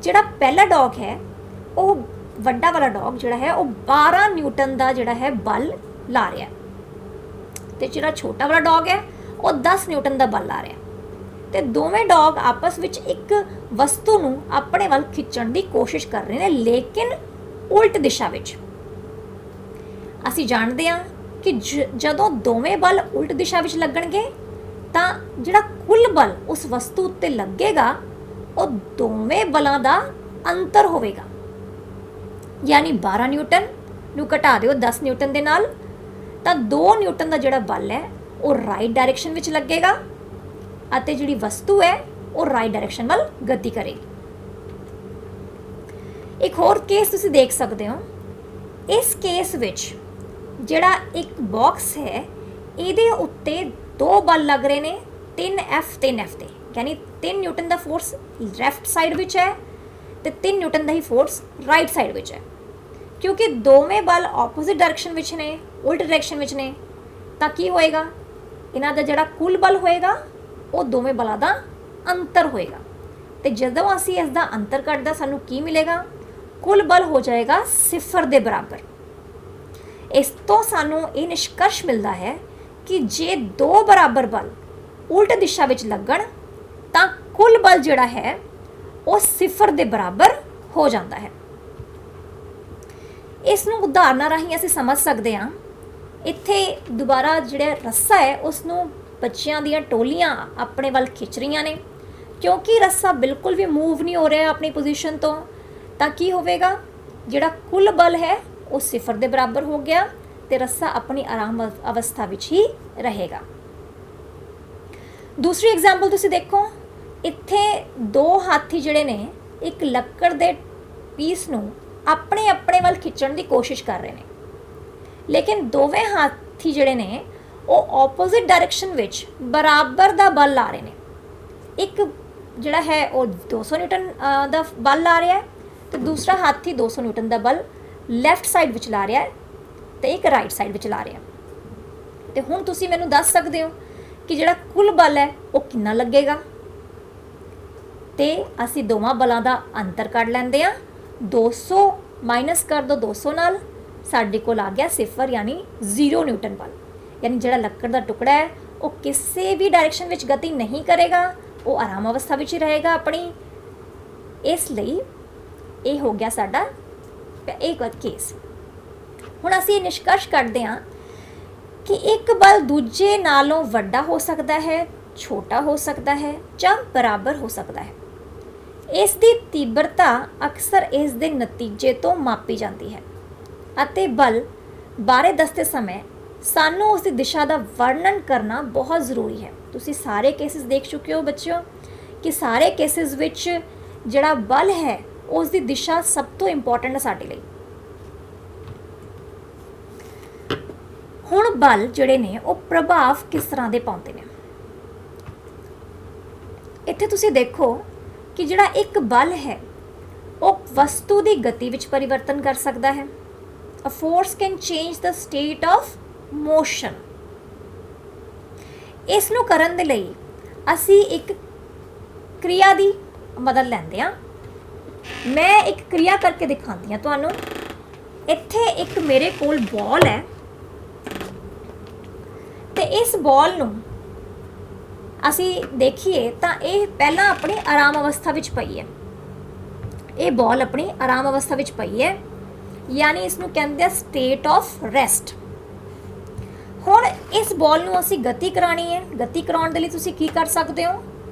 ਜਿਹੜਾ ਪਹਿਲਾ ਡੌਗ ਹੈ ਉਹ ਵੱਡਾ ਵਾਲਾ ਡੌਗ ਜਿਹੜਾ ਹੈ ਉਹ 12 ਨਿਊਟਨ ਦਾ ਜਿਹੜਾ ਹੈ ਬਲ ਲਾ ਰਿਹਾ ਤੇ ਜਿਹੜਾ ਛੋਟਾ ਵਾਲਾ ਡੌਗ ਹੈ ਉਹ 10 ਨਿਊਟਨ ਦਾ ਬਲ ਲਾ ਰਿਹਾ। ਤੇ ਦੋਵੇਂ ਡੌਗ ਆਪਸ ਵਿੱਚ ਇੱਕ ਵਸਤੂ ਨੂੰ ਆਪਣੇ ਵੱਲ ਖਿੱਚਣ ਦੀ ਕੋਸ਼ਿਸ਼ ਕਰ ਰਹੇ ਨੇ, ਲੇਕਿਨ ਉਲਟ ਦਿਸ਼ਾ ਵਿੱਚ। ਅਸੀਂ ਜਾਣਦੇ ਹਾਂ ਕਿ ਜਦੋਂ ਦੋਵੇਂ ਬਲ ਉਲਟ ਦਿਸ਼ਾ ਵਿੱਚ ਲੱਗਣਗੇ ਤਾਂ ਜਿਹੜਾ ਕੁੱਲ ਬਲ ਉਸ ਵਸਤੂ ਉੱਤੇ ਲੱਗੇਗਾ ਉਹ ਦੋਵੇਂ ਬਲਾਂ ਦਾ ਅੰਤਰ ਹੋਵੇਗਾ। ਯਾਨੀ 12 ਨਿਊਟਨ ਨੂੰ ਘਟਾ ਦਿਓ 10 ਨਿਊਟਨ ਦੇ ਨਾਲ ਤਾਂ 2 ਨਿਊਟਨ ਦਾ ਜਿਹੜਾ ਬਲ ਹੈ ਉਹ ਰਾਈਟ ਡਾਇਰੈਕਸ਼ਨ ਵਿੱਚ ਲੱਗੇਗਾ ਅਤੇ ਜਿਹੜੀ ਵਸਤੂ ਹੈ ਉਹ ਰਾਈਟ ਡਾਇਰੈਕਸ਼ਨ ਵੱਲ ਗਤੀ ਕਰੇਗੀ। ਇੱਕ ਹੋਰ ਕੇਸ ਤੁਸੀਂ ਦੇਖ ਸਕਦੇ ਹੋ। ਇਸ ਕੇਸ ਵਿੱਚ ਜਿਹੜਾ ਇੱਕ ਬਾਕਸ ਹੈ ਇਹਦੇ ਉੱਤੇ 2 ਬਲ ਲੱਗ ਰਹੇ ਨੇ 3F ਤੇ ਯਾਨੀ 3 ਨਿਊਟਨ ਦਾ ਫੋਰਸ ਲੈਫਟ ਸਾਈਡ ਵਿੱਚ ਹੈ ਤੇ 3 ਨਿਊਟਨ ਦਾ ਹੀ ਫੋਰਸ ਰਾਈਟ ਸਾਈਡ ਵਿੱਚ ਹੈ। ਕਿਉਂਕਿ ਦੋਵੇਂ ਬਲ ਆਪੋਜ਼ਿਟ ਡਾਇਰੈਕਸ਼ਨ ਵਿੱਚ ਨੇ, ਉਲਟ ਡਾਇਰੈਕਸ਼ਨ ਵਿੱਚ ਨੇ, ਤਾਂ ਕੀ ਹੋਏਗਾ, ਇਹਨਾਂ ਦਾ ਜਿਹੜਾ ਕੁੱਲ ਬਲ ਹੋਏਗਾ ਉਹ ਦੋਵੇਂ ਬਲਾਂ ਦਾ ਅੰਤਰ ਹੋਏਗਾ। ਤੇ ਜਦੋਂ ਅਸੀਂ ਇਸ ਦਾ ਅੰਤਰ ਕੱਢਦਾ ਸਾਨੂੰ ਕੀ ਮਿਲੇਗਾ, ਕੁੱਲ ਬਲ ਹੋ ਜਾਏਗਾ 0 ਦੇ ਬਰਾਬਰ। ਇਸ ਤੋਂ ਸਾਨੂੰ ਇਹ ਨਿਸ਼ਕਰਸ਼ ਮਿਲਦਾ ਹੈ ਕਿ ਜੇ 2 ਬਰਾਬਰ ਬਲ ਉਲਟ ਦਿਸ਼ਾ ਵਿੱਚ ਲੱਗਣ ਤਾਂ ਕੁੱਲ ਬਲ ਜਿਹੜਾ ਹੈ ਉਹ 0 ਦੇ ਬਰਾਬਰ ਹੋ ਜਾਂਦਾ ਹੈ। ਇਸ ਨੂੰ ਉਦਾਹਰਨਾਂ ਰਾਹੀਂ ਅਸੀਂ ਸਮਝ ਸਕਦੇ ਹਾਂ। ਇੱਥੇ ਦੁਬਾਰਾ ਜਿਹੜਾ ਰੱਸਾ ਹੈ ਉਸ ਨੂੰ ਬੱਚਿਆਂ ਦੀਆਂ ਟੋਲੀਆਂ ਆਪਣੇ ਵੱਲ ਖਿੱਚ ਰਹੀਆਂ ਨੇ। ਕਿਉਂਕਿ ਰੱਸਾ ਬਿਲਕੁਲ ਵੀ ਮੂਵ ਨਹੀਂ ਹੋ ਰਿਹਾ ਆਪਣੀ ਪੋਜੀਸ਼ਨ ਤੋਂ, ਤਾਂ ਕੀ ਹੋਵੇਗਾ, ਜਿਹੜਾ ਕੁੱਲ ਬਲ ਹੈ ਉਹ 0 ਦੇ ਬਰਾਬਰ ਹੋ ਗਿਆ ਤੇ ਰੱਸਾ ਆਪਣੀ ਆਰਾਮ ਅਵਸਥਾ ਵਿੱਚ ਹੀ ਰਹੇਗਾ। ਦੂਸਰੀ ਐਗਜ਼ਾਮਪਲ ਤੁਸੀਂ ਦੇਖੋ। ਇੱਥੇ 2 ਹਾਥੀ ਜਿਹੜੇ ਨੇ ਇੱਕ ਲੱਕੜ ਦੇ ਪੀਸ ਨੂੰ ਆਪਣੇ ਵੱਲ ਖਿੱਚਣ ਦੀ ਕੋਸ਼ਿਸ਼ ਕਰ ਰਹੇ ਨੇ, ਲੇਕਿਨ ਦੋਵੇਂ ਹਾਥੀ ਜਿਹੜੇ ਨੇ ਉਹ ਆਪੋਜ਼ਿਟ ਡਾਇਰੈਕਸ਼ਨ ਵਿੱਚ ਬਰਾਬਰ ਦਾ ਬਲ ਲਾ ਰਹੇ ਨੇ। ਇੱਕ ਜਿਹੜਾ ਹੈ ਉਹ 200 ਨਿਊਟਨ ਦਾ ਬਲ ਲਾ ਰਿਹਾ ਹੈ ਤੇ ਦੂਸਰਾ ਹਾਥੀ 200 ਨਿਊਟਨ ਦਾ ਬਲ ਲੈਫਟ ਸਾਈਡ ਵਿੱਚ ਲਾ ਰਿਹਾ ਹੈ ਤੇ ਇੱਕ ਰਾਈਟ ਸਾਈਡ ਵਿੱਚ ਲਾ ਰਿਹਾ। ਤੇ ਹੁਣ ਤੁਸੀਂ ਮੈਨੂੰ ਦੱਸ ਸਕਦੇ ਹੋ ਕਿ ਜਿਹੜਾ ਕੁੱਲ ਬਲ ਹੈ ਉਹ ਕਿੰਨਾ ਲੱਗੇਗਾ। ਤੇ ਅਸੀਂ ਦੋਵਾਂ ਬਲਾਂ ਦਾ ਅੰਤਰ ਕੱਢ ਲੈਂਦੇ ਆ। 200 ਮਾਈਨਸ ਕਰ ਦੋ 200 ਨਾਲ, ਸਾਡੇ ਕੋਲ ਆ ਗਿਆ 0 ਯਾਨੀ 0 ਨਿਊਟਨ ਬਲ। ਯਾਨੀ ਜਿਹੜਾ ਲੱਕੜ ਦਾ ਟੁਕੜਾ ਹੈ ਉਹ ਕਿਸੇ ਵੀ ਡਾਇਰੈਕਸ਼ਨ ਵਿੱਚ ਗਤੀ ਨਹੀਂ ਕਰੇਗਾ, ਉਹ ਆਰਾਮ ਅਵਸਥਾ ਵਿੱਚ ਹੀ ਰਹੇਗਾ ਆਪਣੀ। ਇਸ ਲਈ ਇਹ ਹੋ ਗਿਆ ਸਾਡਾ ਇੱਕ ਕੇਸ। ਹੁਣ ਅਸੀਂ ਨਿਸ਼ਕਰਸ਼ ਕੱਢਦੇ ਹਾਂ ਕਿ ਇੱਕ ਬਲ ਦੂਜੇ ਨਾਲੋਂ ਵੱਡਾ ਹੋ ਸਕਦਾ ਹੈ, ਛੋਟਾ ਹੋ ਸਕਦਾ ਹੈ ਜਾਂ ਬਰਾਬਰ ਹੋ ਸਕਦਾ ਹੈ। ਇਸ ਦੀ ਤੀਬਰਤਾ ਅਕਸਰ ਇਸ ਦੇ ਨਤੀਜੇ ਤੋਂ ਮਾਪੀ ਜਾਂਦੀ ਹੈ ਅਤੇ ਬਲ ਬਾਰੇ ਦੱਸਦੇ ਸਮੇਂ ਸਾਨੂੰ ਉਸ ਦੀ ਦਿਸ਼ਾ ਦਾ ਵਰਣਨ ਕਰਨਾ ਬਹੁਤ ਜ਼ਰੂਰੀ ਹੈ। ਤੁਸੀਂ ਸਾਰੇ ਕੇਸਿਸ ਦੇਖ ਚੁੱਕੇ ਹੋ ਬੱਚਿਓ ਕਿ ਸਾਰੇ ਕੇਸਿਸ ਵਿੱਚ ਜਿਹੜਾ ਬਲ ਹੈ ਉਸ ਦੀ ਦਿਸ਼ਾ ਸਭ ਤੋਂ ਇੰਪੋਰਟੈਂਟ ਹੈ ਸਾਡੇ ਲਈ। ਹੁਣ ਬਲ ਜਿਹੜੇ ਨੇ ਉਹ ਪ੍ਰਭਾਵ ਕਿਸ ਤਰ੍ਹਾਂ ਦੇ ਪਾਉਂਦੇ ਨੇ। ਇੱਥੇ ਤੁਸੀਂ ਦੇਖੋ ਕਿ ਜਿਹੜਾ ਇੱਕ ਬਲ ਹੈ ਉਹ ਵਸਤੂ ਦੀ ਗਤੀ ਵਿੱਚ ਪਰਿਵਰਤਨ ਕਰ ਸਕਦਾ ਹੈ। A force can change the state of motion। ਇਸ ਨੂੰ ਕਰਨ ਦੇ ਲਈ ਅਸੀਂ ਇੱਕ ਕਿਰਿਆ ਦੀ ਮਦਦ ਲੈਂਦੇ ਹਾਂ। ਮੈਂ ਇੱਕ ਕਿਰਿਆ ਕਰਕੇ ਦਿਖਾਉਂਦੀ ਹਾਂ ਤੁਹਾਨੂੰ। ਇੱਥੇ ਇੱਕ ਮੇਰੇ ਕੋਲ ਬਾਲ ਹੈ ਤੇ ਇਸ ਬਾਲ ਨੂੰ ਅਸੀਂ ਦੇਖੀਏ ਤਾਂ ਇਹ ਪਹਿਲਾਂ ਆਪਣੀ ਆਰਾਮ ਅਵਸਥਾ ਵਿੱਚ ਪਈ ਹੈ। ਇਹ ਬਾਲ ਆਪਣੀ ਆਰਾਮ ਅਵਸਥਾ ਵਿੱਚ ਪਈ ਹੈ, ਯਾਨੀ ਇਸ ਨੂੰ ਕਹਿੰਦੇ ਆ ਸਟੇਟ ਆਫ ਰੈਸਟ। ਹੁਣ ਇਸ ਬਾਲ ਨੂੰ ਅਸੀਂ ਗਤੀ ਕਰਾਣੀ ਹੈ। ਗਤੀ ਕਰਾਉਣ ਦੇ ਲਈ ਤੁਸੀਂ ਕੀ ਕਰ ਸਕਦੇ ਹੋ,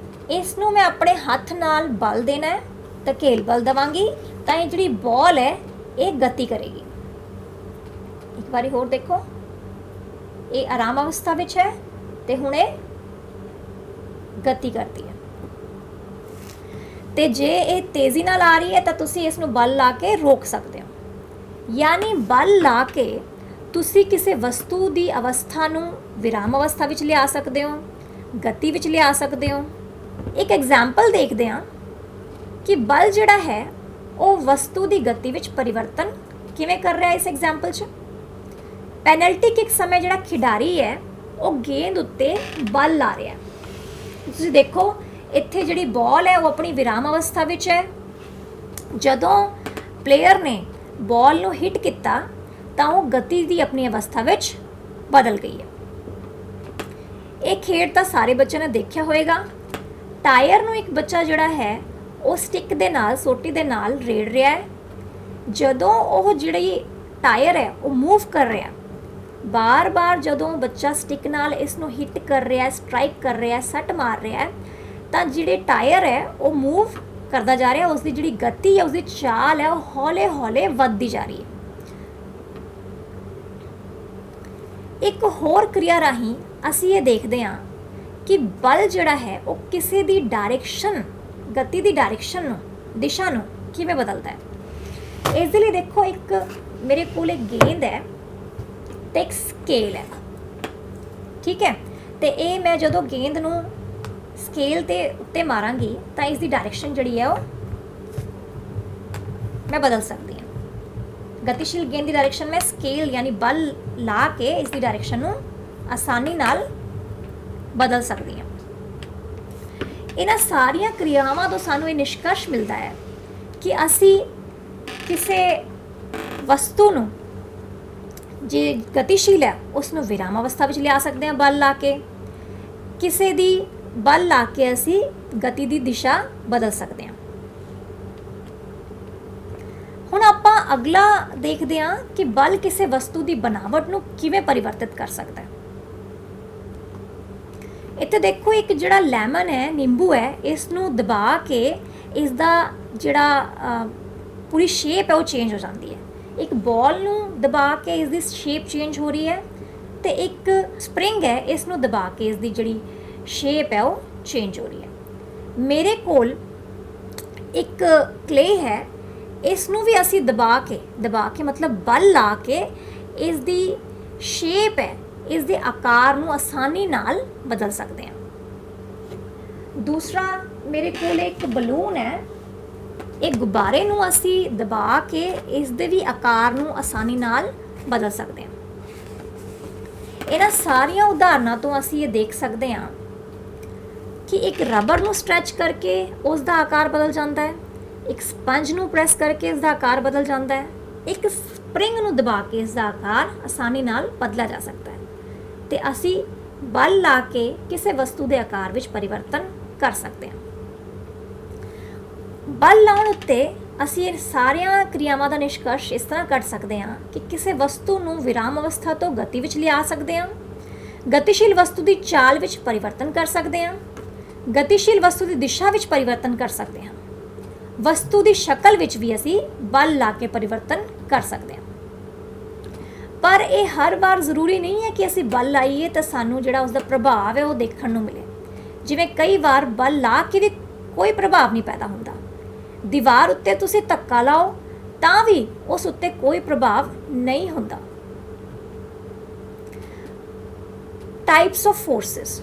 ਇਸ ਨੂੰ ਮੈਂ ਆਪਣੇ ਹੱਥ ਨਾਲ ਬਲ ਦੇਣਾ ਹੈ, ਧਕੇਲ ਬਲ ਦੇਵਾਂਗੀ ਤਾਂ ਇਹ ਜਿਹੜੀ ਬਾਲ ਹੈ ਇਹ ਗਤੀ ਕਰੇਗੀ। ਇੱਕ ਵਾਰੀ ਹੋਰ ਦੇਖੋ, ਇਹ ਆਰਾਮ ਅਵਸਥਾ ਵਿੱਚ ਹੈ ਤੇ ਹੁਣ ਇਹ ਗਤੀ ਕਰਦੀ ਹੈ। ਤੇ ਜੇ ਇਹ ਤੇਜ਼ੀ ਨਾਲ ਆ ਰਹੀ ਹੈ ਤਾਂ ਤੁਸੀਂ ਇਸ ਨੂੰ ਬਲ ਲਾ ਕੇ ਰੋਕ ਸਕਦੇ ਹੋ। ਯਾਨੀ ਬਲ ਲਾ ਕੇ ਤੁਸੀਂ ਕਿਸੇ ਵਸਤੂ ਦੀ ਅਵਸਥਾ ਨੂੰ ਵਿਰਾਮ ਅਵਸਥਾ ਵਿੱਚ ਲਿਆ ਸਕਦੇ ਹੋ, ਗਤੀ ਵਿੱਚ ਲਿਆ ਸਕਦੇ ਹੋ। ਇੱਕ ਐਗਜ਼ਾਮਪਲ ਦੇਖਦੇ ਹਾਂ ਕਿ ਬਲ ਜਿਹੜਾ ਹੈ ਉਹ ਵਸਤੂ ਦੀ ਗਤੀ ਵਿੱਚ ਪਰਿਵਰਤਨ ਕਿਵੇਂ ਕਰ ਰਿਹਾ। ਇਸ ਐਗਜ਼ਾਮਪਲ 'ਚ ਪੈਨਲਟੀ ਕਿਕ ਸਮੇਂ ਜਿਹੜਾ ਖਿਡਾਰੀ ਹੈ ਉਹ ਗੇਂਦ ਉੱਤੇ ਬਲ ਲਾ ਰਿਹਾ। ਤੁਸੀਂ ਦੇਖੋ ਇੱਥੇ ਜਿਹੜੀ ਬਾਲ ਹੈ ਉਹ ਆਪਣੀ ਵਿਰਾਮ ਅਵਸਥਾ ਵਿੱਚ ਹੈ। ਜਦੋਂ ਪਲੇਅਰ ਨੇ ਬਾਲ ਨੂੰ ਹਿੱਟ ਕੀਤਾ ਤਾਂ ਉਹ ਗਤੀ ਦੀ ਆਪਣੀ ਅਵਸਥਾ ਵਿੱਚ ਬਦਲ ਗਈ ਹੈ। ਇਹ ਖੇਡ ਤਾਂ ਸਾਰੇ ਬੱਚਿਆਂ ਨੇ ਦੇਖਿਆ ਹੋਵੇਗਾ। ਟਾਇਰ ਨੂੰ ਇੱਕ ਬੱਚਾ ਜਿਹੜਾ ਹੈ ਉਹ ਸਟਿਕ ਦੇ ਨਾਲ, ਸੋਟੀ ਦੇ ਨਾਲ ਰੇੜ ਰਿਹਾ ਹੈ। ਜਦੋਂ ਉਹ ਜਿਹੜੀ ਟਾਇਰ ਹੈ ਉਹ ਮੂਵ ਕਰ ਰਿਹਾ, ਬਾਰ-ਬਾਰ ਜਦੋਂ ਬੱਚਾ ਸਟਿਕ ਨਾਲ ਇਸ ਨੂੰ ਹਿੱਟ ਕਰ ਰਿਹਾ, ਸਟ੍ਰਾਈਕ ਕਰ ਰਿਹਾ, ਸੱਟ ਮਾਰ ਰਿਹਾ ਹੈ, ਤਾਂ ਜਿਹੜੇ ਟਾਇਰ ਹੈ ਉਹ ਮੂਵ ਕਰਦਾ ਜਾ ਰਿਹਾ, ਉਸ ਦੀ ਜਿਹੜੀ ਗਤੀ ਹੈ, ਉਸ ਦੀ ਚਾਲ ਹੈ, ਉਹ ਹੌਲੇ-ਹੌਲੇ ਵੱਧਦੀ ਜਾ ਰਹੀ ਹੈ। ਇੱਕ ਹੋਰ ਕਿਰਿਆ ਰਾਹੀਂ ਅਸੀਂ ਇਹ ਦੇਖਦੇ ਹਾਂ ਕਿ ਬਲ ਜਿਹੜਾ ਹੈ ਉਹ ਕਿਸੇ ਦੀ ਡਾਇਰੈਕਸ਼ਨ, ਗਤੀ ਦੀ ਡਾਇਰੈਕਸ਼ਨ ਨੂੰ, ਦਿਸ਼ਾ ਨੂੰ ਕਿਵੇਂ ਬਦਲਦਾ ਹੈ। ਇਸ ਦੇ ਲਈ ਦੇਖੋ, ਇੱਕ ਮੇਰੇ ਕੋਲ ਇੱਕ ਗੇਂਦ ਹੈ ਤੇ ਇੱਕ ਸਕੇਲ ਹੈ, ਠੀਕ ਹੈ। ਤੇ ਇਹ ਮੈਂ ਜਦੋਂ ਗੇਂਦ ਨੂੰ ਸਕੇਲ ਤੇ ਉੱਤੇ ਮਾਰਾਂਗੀ ਤਾਂ ਇਸ ਦੀ ਡਾਇਰੈਕਸ਼ਨ ਜਿਹੜੀ ਹੈ ਉਹ ਮੈਂ ਬਦਲ ਸਕਦੀ ਹਾਂ। ਗਤੀਸ਼ੀਲ ਗੇਂਦ ਦੀ ਡਾਇਰੈਕਸ਼ਨ ਮੈਂ ਸਕੇਲ ਯਾਨੀ ਬਲ ਲਾ ਕੇ ਇਸ ਦੀ ਡਾਇਰੈਕਸ਼ਨ ਨੂੰ ਆਸਾਨੀ ਨਾਲ ਬਦਲ ਸਕਦੀ ਹਾਂ। ਇਹਨਾਂ ਸਾਰੀਆਂ ਕਿਰਿਆਵਾਂ ਤੋਂ ਸਾਨੂੰ ਇਹ ਨਿਸ਼ਕਰਸ਼ ਮਿਲਦਾ ਹੈ ਕਿ ਅਸੀਂ ਕਿਸੇ ਵਸਤੂ ਨੂੰ ਜੇ ਗਤੀਸ਼ੀਲ ਹੈ ਉਸ ਨੂੰ ਵਿਰਾਮ ਅਵਸਥਾ ਵਿੱਚ ਲਿਆ ਸਕਦੇ ਹਾਂ ਬਲ ਲਾ ਕੇ, ਕਿਸੇ ਦੀ ਬਲ ਲਾ ਕੇ ਅਸੀਂ ਗਤੀ ਦੀ ਦਿਸ਼ਾ ਬਦਲ ਸਕਦੇ ਹਾਂ। ਹੁਣ ਆਪਾਂ ਅਗਲਾ ਦੇਖਦੇ ਹਾਂ ਕਿ ਬਲ ਕਿਸੇ ਵਸਤੂ ਦੀ ਬਣਾਵਟ ਨੂੰ ਕਿਵੇਂ ਪਰਿਵਰਤਿਤ ਕਰ ਸਕਦਾ ਹੈ। ਇੱਥੇ ਦੇਖੋ, ਇੱਕ ਜਿਹੜਾ ਲੈਮਨ ਹੈ, ਨਿੰਬੂ ਹੈ, ਇਸ ਨੂੰ ਦਬਾ ਕੇ ਇਸ ਦਾ ਜਿਹੜਾ ਪੂਰੀ ਸ਼ੇਪ ਹੈ ਉਹ ਚੇਂਜ ਹੋ ਜਾਂਦੀ ਹੈ। ਇੱਕ ਬॉल ਨੂੰ ਦਬਾ ਕੇ ਇਸ ਦੀ ਸ਼ੇਪ ਚੇਂਜ ਹੋ ਰਹੀ ਹੈ, ਤੇ ਇੱਕ ਸਪਰਿੰਗ ਹੈ, ਇਸ ਨੂੰ ਦਬਾ ਕੇ ਇਸ ਦੀ ਜਿਹੜੀ ਸ਼ੇਪ ਹੈ ਉਹ ਚੇਂਜ ਹੋ ਰਹੀ ਹੈ। ਮੇਰੇ ਕੋਲ ਇੱਕ ਕਲੇ ਹੈ, ਇਸ ਨੂੰ ਵੀ ਅਸੀਂ ਦਬਾ ਕੇ ਮਤਲਬ ਬਲ ਲਾ ਕੇ ਇਸ ਦੀ ਸ਼ੇਪ ਹੈ, ਇਸ ਦੇ ਆਕਾਰ ਨੂੰ ਆਸਾਨੀ ਨਾਲ ਬਦਲ ਸਕਦੇ ਹਾਂ। ਦੂਸਰਾ ਮੇਰੇ ਕੋਲ ਇੱਕ ਬਲੂਨ ਹੈ, ਇਹ ਗੁਬਾਰੇ ਨੂੰ ਅਸੀਂ ਦਬਾ ਕੇ ਇਸ ਦੇ ਵੀ ਆਕਾਰ ਨੂੰ ਆਸਾਨੀ ਨਾਲ ਬਦਲ ਸਕਦੇ ਹਾਂ। ਇਹਨਾਂ ਸਾਰੀਆਂ ਉਦਾਹਰਨਾਂ ਤੋਂ ਅਸੀਂ ਇਹ ਦੇਖ ਸਕਦੇ ਹਾਂ ਕਿ ਇੱਕ ਰਬੜ ਨੂੰ ਸਟ੍ਰੈਚ ਕਰਕੇ ਉਸ ਦਾ ਆਕਾਰ ਬਦਲ ਜਾਂਦਾ ਹੈ, ਇੱਕ ਸਪੰਜ ਨੂੰ ਪ੍ਰੈਸ ਕਰਕੇ ਇਸ ਦਾ ਆਕਾਰ ਬਦਲ ਜਾਂਦਾ ਹੈ, ਇੱਕ ਸਪਰਿੰਗ ਨੂੰ ਦਬਾ ਕੇ ਇਸ ਦਾ ਆਕਾਰ ਆਸਾਨੀ ਨਾਲ ਬਦਲਿਆ ਜਾ ਸਕਦਾ ਹੈ, ਤੇ ਅਸੀਂ ਬਲ ਲਾ ਕੇ ਕਿਸੇ ਵਸਤੂ ਦੇ ਆਕਾਰ ਵਿੱਚ ਪਰਿਵਰਤਨ ਕਰ ਸਕਦੇ ਹਾਂ। ਬਲ ਲਾਉਣ ਉੱਤੇ ਅਸੀਂ ਇਹ ਸਾਰੀਆਂ ਕਿਰਿਆਵਾਂ ਦਾ ਨਿਸ਼ਕਰਸ਼ ਇਸ ਤਰ੍ਹਾਂ ਕੱਢ ਸਕਦੇ ਹਾਂ ਕਿ ਕਿਸੇ ਵਸਤੂ ਨੂੰ ਵਿਰਾਮ ਅਵਸਥਾ ਤੋਂ ਗਤੀ ਵਿੱਚ ਲਿਆ ਸਕਦੇ ਹਾਂ, ਗਤੀਸ਼ੀਲ ਵਸਤੂ ਦੀ ਚਾਲ ਵਿੱਚ ਪਰਿਵਰਤਨ ਕਰ ਸਕਦੇ ਹਾਂ, ਗਤੀਸ਼ੀਲ ਵਸਤੂ ਦੀ ਦਿਸ਼ਾ ਵਿੱਚ ਪਰਿਵਰਤਨ ਕਰ ਸਕਦੇ ਹਾਂ, ਵਸਤੂ ਦੀ ਸ਼ਕਲ ਵਿੱਚ ਵੀ ਅਸੀਂ ਬਲ ਲਾ ਕੇ ਪਰਿਵਰਤਨ ਕਰ ਸਕਦੇ ਹਾਂ। ਪਰ ਇਹ ਹਰ ਵਾਰ ਜ਼ਰੂਰੀ ਨਹੀਂ ਹੈ ਕਿ ਅਸੀਂ ਬਲ ਲਾਈਏ ਤਾਂ ਸਾਨੂੰ ਜਿਹੜਾ ਉਸਦਾ ਪ੍ਰਭਾਵ ਹੈ ਉਹ ਦੇਖਣ ਨੂੰ ਮਿਲੇ। ਜਿਵੇਂ ਕਈ ਵਾਰ ਬਲ ਲਾ ਕੇ ਵੀ ਕੋਈ ਪ੍ਰਭਾਵ ਨਹੀਂ ਪੈਦਾ ਹੁੰਦਾ। ਦੀਵਾਰ ਉੱਤੇ ਤੁਸੀਂ ਧੱਕਾ ਲਾਓ ਤਾਂ ਵੀ ਉਸ ਉੱਤੇ ਕੋਈ ਪ੍ਰਭਾਵ ਨਹੀਂ ਹੁੰਦਾ। ਟਾਈਪਸ ਆਫ ਫੋਰਸਿਸ,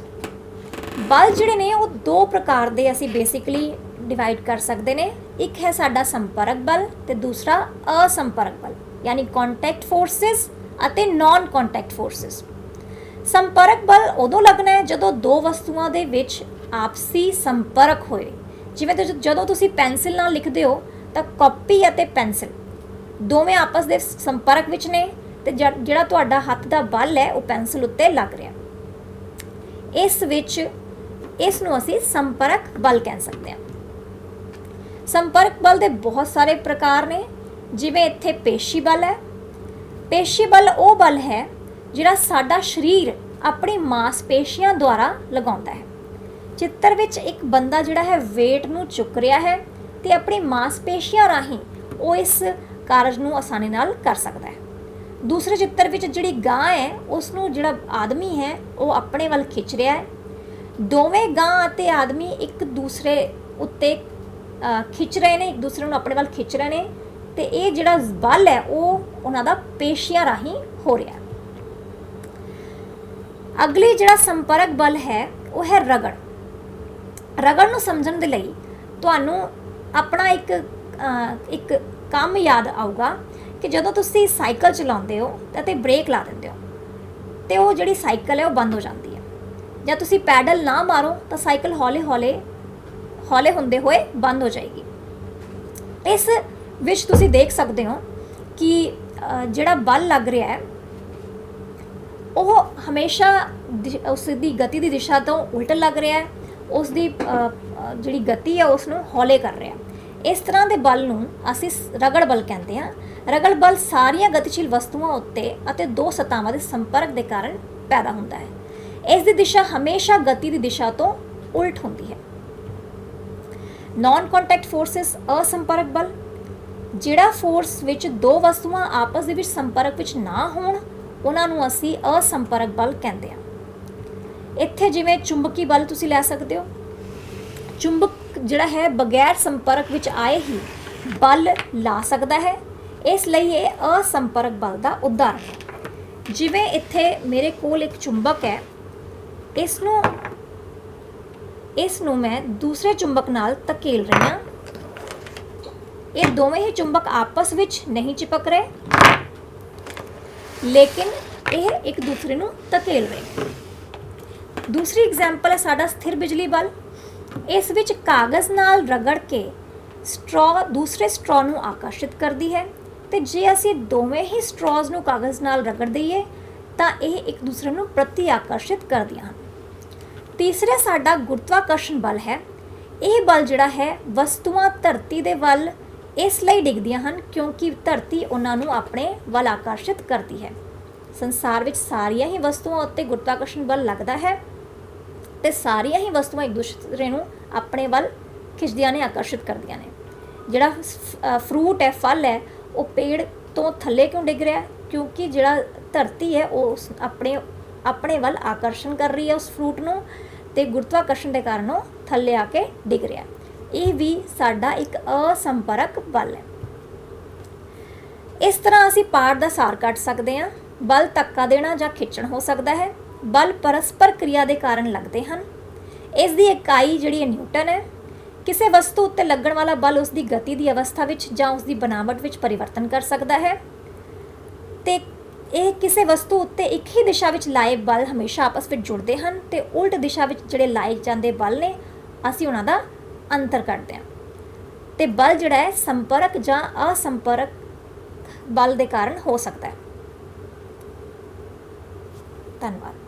ਬਲ ਜਿਹੜੇ ਨੇ ਉਹ ਦੋ ਪ੍ਰਕਾਰ ਦੇ ਅਸੀਂ ਬੇਸਿਕਲੀ ਡਿਵਾਈਡ ਕਰ ਸਕਦੇ ਨੇ। ਇੱਕ ਹੈ ਸਾਡਾ ਸੰਪਰਕ ਬਲ ਤੇ ਦੂਸਰਾ ਅਸੰਪਰਕ ਬਲ, ਯਾਨੀ ਕੰਟੈਕਟ ਫੋਰਸਿਸ ਅਤੇ ਨਾਨ ਕੰਟੈਕਟ ਫੋਰਸਿਸ। ਸੰਪਰਕ ਬਲ ਉਦੋਂ ਲੱਗਣਾ ਹੈ ਜਦੋਂ ਦੋ ਵਸਤੂਆਂ ਦੇ ਵਿੱਚ ਆਪਸੀ ਸੰਪਰਕ ਹੋਏ। ਜਿਵੇਂ ਜਦੋਂ ਤੁਸੀਂ ਪੈਨਸਿਲ ਨਾਲ ਲਿਖਦੇ ਹੋ ਤਾਂ ਕਾਪੀ ਅਤੇ ਪੈਨਸਿਲ ਦੋਵੇਂ ਆਪਸ ਦੇ ਸੰਪਰਕ ਵਿੱਚ ਨੇ ਤੇ ਜਿਹੜਾ ਤੁਹਾਡਾ ਹੱਥ ਦਾ ਬਲ ਹੈ ਉਹ ਪੈਨਸਿਲ ਉੱਤੇ ਲੱਗ ਰਿਹਾ, ਇਸ ਨੂੰ ਅਸੀਂ ਸੰਪਰਕ ਬਲ ਕਹਿ ਸਕਦੇ ਹਾਂ। ਸੰਪਰਕ ਬਲ ਦੇ ਬਹੁਤ ਸਾਰੇ ਪ੍ਰਕਾਰ ਨੇ, ਜਿਵੇਂ ਇੱਥੇ ਪੇਸ਼ੀ ਬਲ ਹੈ। ਪੇਸ਼ੀ ਬਲ ਉਹ ਬਲ ਹੈ ਜਿਹੜਾ ਸਾਡਾ ਸਰੀਰ ਆਪਣੀ ਮਾਸਪੇਸ਼ੀਆਂ ਦੁਆਰਾ ਲਗਾਉਂਦਾ ਹੈ। ਚਿੱਤਰ ਵਿੱਚ ਇੱਕ ਬੰਦਾ ਜਿਹੜਾ ਹੈ weight ਨੂੰ ਚੁੱਕ ਰਿਹਾ ਹੈ ਤੇ ਆਪਣੀ ਮਾਸਪੇਸ਼ੀਆਂ ਰਾਹੀਂ ਉਹ ਇਸ ਕਾਰਜ ਨੂੰ ਆਸਾਨੀ ਨਾਲ ਕਰ ਸਕਦਾ ਹੈ। ਦੂਸਰੇ ਚਿੱਤਰ ਵਿੱਚ ਜਿਹੜੀ ਗਾਂ ਹੈ ਉਸ ਨੂੰ ਜਿਹੜਾ ਆਦਮੀ ਹੈ ਉਹ ਆਪਣੇ ਵੱਲ ਖਿੱਚ ਰਿਹਾ ਹੈ। ਦੋਵੇਂ ਗਾਂ ਅਤੇ ਆਦਮੀ ਇੱਕ ਦੂਸਰੇ ਉੱਤੇ ਖਿੱਚ ਰਹੇ ਨੇ, ਇੱਕ ਦੂਸਰੇ ਨੂੰ ਆਪਣੇ ਵੱਲ ਖਿੱਚ ਰਹੇ ਨੇ, ਤੇ ਇਹ ਜਿਹੜਾ ਬਲ ਹੈ ਉਹ ਉਹਨਾਂ ਦਾ ਪੇਸ਼ੀਆਂ ਰਾਹੀਂ ਹੋ ਰਿਹਾ ਹੈ। ਅਗਲੀ ਜਿਹੜਾ ਸੰਪਰਕ ਬਲ ਹੈ ਉਹ ਹੈ ਰਗੜ। ਰਗੜ ਨੂੰ ਸਮਝਣ ਦੇ ਲਈ ਤੁਹਾਨੂੰ ਆਪਣਾ ਇੱਕ ਕੰਮ ਯਾਦ ਆਊਗਾ ਕਿ ਜਦੋਂ ਤੁਸੀਂ ਸਾਈਕਲ ਚਲਾਉਂਦੇ ਹੋ ਅਤੇ ਬ੍ਰੇਕ ਲਾ ਦਿੰਦੇ ਹੋ ਤੇ ਉਹ ਜਿਹੜੀ ਸਾਈਕਲ ਹੈ ਉਹ ਬੰਦ ਹੋ ਜਾਂਦੀ ਹੈ। ਜਾਂ ਤੁਸੀਂ ਪੈਡਲ ਨਾ ਮਾਰੋ ਤਾਂ ਸਾਈਕਲ ਹੌਲੇ ਹੁੰਦੇ ਹੋਏ ਬੰਦ ਹੋ ਜਾਏਗੀ। ਇਸ ਵਿੱਚ ਤੁਸੀਂ ਦੇਖ ਸਕਦੇ ਹੋ ਕਿ ਜਿਹੜਾ ਬਲ ਲੱਗ ਰਿਹਾ ਹੈ ਉਹ ਹਮੇਸ਼ਾ ਉਸ ਦੀ ਗਤੀ ਦੀ ਦਿਸ਼ਾ ਤੋਂ ਉਲਟ ਲੱਗ ਰਿਹਾ ਹੈ। ਉਸ ਦੀ ਜਿਹੜੀ ਗਤੀ ਹੈ ਉਸ ਨੂੰ ਹੌਲੇ ਕਰ ਰਿਹਾ। ਇਸ ਤਰ੍ਹਾਂ ਦੇ ਬਲ ਨੂੰ ਅਸੀਂ ਰਗੜ ਬਲ ਕਹਿੰਦੇ ਹਾਂ। ਰਗੜ ਬਲ ਸਾਰੀਆਂ ਗਤੀਸ਼ੀਲ ਵਸਤੂਆਂ ਉੱਤੇ ਅਤੇ ਦੋ ਸਤਹਾਂ ਦੇ ਸੰਪਰਕ ਦੇ ਕਾਰਨ ਪੈਦਾ ਹੁੰਦਾ ਹੈ। ਇਸ ਦੀ ਦਿਸ਼ਾ ਹਮੇਸ਼ਾ ਗਤੀ ਦੀ ਦਿਸ਼ਾ ਤੋਂ ਉਲਟ ਹੁੰਦੀ ਹੈ। ਨਾਨ ਕੰਟੈਕਟ ਫੋਰਸਿਸ ਅਸੰਪਰਕ ਬਲ, ਜਿਹੜਾ ਫੋਰਸ ਵਿੱਚ ਦੋ ਵਸਤੂਆਂ ਆਪਸ ਦੇ ਵਿੱਚ ਸੰਪਰਕ ਵਿੱਚ ਨਾ ਹੋਣ ਉਹਨਾਂ ਨੂੰ ਅਸੀਂ ਅਸੰਪਰਕ ਬਲ ਕਹਿੰਦੇ ਹਾਂ। ਇੱਥੇ ਜਿਵੇਂ ਚੁੰਬਕੀ ਬਲ ਤੁਸੀਂ ਲੈ ਸਕਦੇ ਹੋ। ਚੁੰਬਕ ਜਿਹੜਾ ਹੈ ਬਗੈਰ ਸੰਪਰਕ ਵਿੱਚ ਆਏ ਹੀ ਬਲ ਲਾ ਸਕਦਾ ਹੈ, ਇਸ ਲਈ ਇਹ ਅਸੰਪਰਕ ਬਲ ਦਾ ਉਦਾਹਰਣ ਹੈ। ਜਿਵੇਂ ਇੱਥੇ ਮੇਰੇ ਕੋਲ ਇੱਕ ਚੁੰਬਕ ਹੈ, ਇਸ ਨੂੰ ਮੈਂ ਦੂਸਰੇ ਚੁੰਬਕ ਨਾਲ ਧਕੇਲ ਰਹੀ ਹਾਂ। ਇਹ ਦੋਵੇਂ ਹੀ ਚੁੰਬਕ ਆਪਸ ਵਿੱਚ ਨਹੀਂ ਚਿਪਕ ਰਹੇ, ਲੇਕਿਨ ਇਹ ਇੱਕ ਦੂਸਰੇ ਨੂੰ ਧਕੇਲ ਰਹੇ। ਦੂਸਰੀ ਐਗਜ਼ਾਮਪਲ ਹੈ ਸਾਡਾ ਸਥਿਰ ਬਿਜਲੀ ਬਲ। ਇਸ ਵਿੱਚ ਕਾਗਜ਼ ਨਾਲ ਰਗੜ ਕੇ ਸਟ੍ਰॉ ਦੂਸਰੇ ਸਟ੍ਰॉ ਨੂੰ ਆਕਰਸ਼ਿਤ ਕਰਦੀ ਹੈ, ਤੇ ਜੇ ਅਸੀਂ ਦੋਵੇਂ ਹੀ ਸਟ੍ਰॉਜ਼ ਨੂੰ ਕਾਗਜ਼ ਨਾਲ ਰਗੜ ਦਈਏ ਤਾਂ ਇਹ ਇੱਕ ਦੂਸਰੇ ਨੂੰ ਪ੍ਰਤੀ ਆਕਰਸ਼ਿਤ ਕਰਦੀਆਂ ਹਨ। ਤੀਸਰਾ ਸਾਡਾ ਗੁਰੂਤਵਾਕਰਸ਼ਣ ਬਲ ਹੈ। ਇਹ ਬਲ ਜਿਹੜਾ ਹੈ ਵਸਤੂਆਂ ਧਰਤੀ ਦੇ ਵੱਲ ਇਸ ਲਈ ਡਿੱਗਦੀਆਂ ਹਨ ਕਿਉਂਕਿ ਧਰਤੀ ਉਹਨਾਂ ਨੂੰ ਆਪਣੇ ਵੱਲ ਆਕਰਸ਼ਿਤ ਕਰਦੀ ਹੈ। ਸੰਸਾਰ ਵਿੱਚ ਸਾਰੀਆਂ ਹੀ ਵਸਤੂਆਂ ਉੱਤੇ ਗੁਰੂਤਵਾਕਰਸ਼ਣ ਬਲ ਲੱਗਦਾ ਹੈ ਤੇ ਸਾਰੀਆਂ ਹੀ ਵਸਤੂਆਂ ਇੱਕ ਦੂਸਰੇ ਨੂੰ ਆਪਣੇ ਵੱਲ ਖਿੱਚਦੀਆਂ ਨੇ, ਆਕਰਸ਼ਿਤ ਕਰਦੀਆਂ ਨੇ। ਜਿਹੜਾ ਫਰੂਟ ਹੈ, ਫਲ ਹੈ, ਉਹ ਪੇੜ ਤੋਂ ਥੱਲੇ ਕਿਉਂ ਡਿੱਗ ਰਿਹਾ? ਕਿਉਂਕਿ ਜਿਹੜਾ ਧਰਤੀ ਹੈ ਉਹ ਆਪਣੇ ਵੱਲ ਆਕਰਸ਼ਣ ਕਰ ਰਹੀ ਹੈ ਉਸ ਫਰੂਟ ਨੂੰ, ਤੇ ਗੁਰੂਤਵਾਕਰਸ਼ਣ ਦੇ ਕਾਰਨ ਉਹ ਥੱਲੇ ਆ ਕੇ ਡਿੱਗ ਰਿਹਾ। ਇਹ ਵੀ ਸਾਡਾ ਇੱਕ ਅਸੰਪਰਕ ਬਲ ਹੈ। ਇਸ ਤਰ੍ਹਾਂ ਅਸੀਂ ਪਾਠ ਦਾ ਸਾਰ ਕੱਢ ਸਕਦੇ ਹਾਂ। ਬਲ ਧੱਕਾ ਦੇਣਾ ਜਾਂ ਖਿੱਚਣ ਹੋ ਸਕਦਾ ਹੈ। ਬਲ ਪਰਸਪਰ ਕਿਰਿਆ ਦੇ ਕਾਰਨ ਲੱਗਦੇ ਹਨ। ਇਸ ਦੀ ਇਕਾਈ ਜਿਹੜੀ ਹੈ ਨਿਊਟਨ ਹੈ। ਕਿਸੇ ਵਸਤੂ ਉੱਤੇ ਲੱਗਣ ਵਾਲਾ ਬਲ ਉਸ ਦੀ ਗਤੀ ਦੀ ਅਵਸਥਾ ਵਿੱਚ ਜਾਂ ਉਸ ਦੀ ਬਣਾਵਟ ਵਿੱਚ ਪਰਿਵਰਤਨ ਕਰ ਸਕਦਾ ਹੈ, ਤੇ ਇਹ ਕਿਸੇ ਵਸਤੂ ਉੱਤੇ ਇੱਕ ਹੀ ਦਿਸ਼ਾ ਵਿੱਚ ਲਾਏ ਬਲ ਹਮੇਸ਼ਾ ਆਪਸ ਵਿੱਚ ਜੁੜਦੇ ਹਨ, ਤੇ ਉਲਟ ਦਿਸ਼ਾ ਵਿੱਚ ਜਿਹੜੇ ਲਾਏ ਜਾਂਦੇ ਬਲ ਨੇ ਅਸੀਂ ਉਹਨਾਂ ਦਾ ਅੰਤਰ ਕੱਢਦੇ ਹਾਂ। ਤੇ ਬਲ ਜਿਹੜਾ ਹੈ ਸੰਪਰਕ ਜਾਂ ਅਸੰਪਰਕ ਬਲ ਦੇ ਕਾਰਨ ਹੋ ਸਕਦਾ ਹੈ। ਧੰਨਵਾਦ।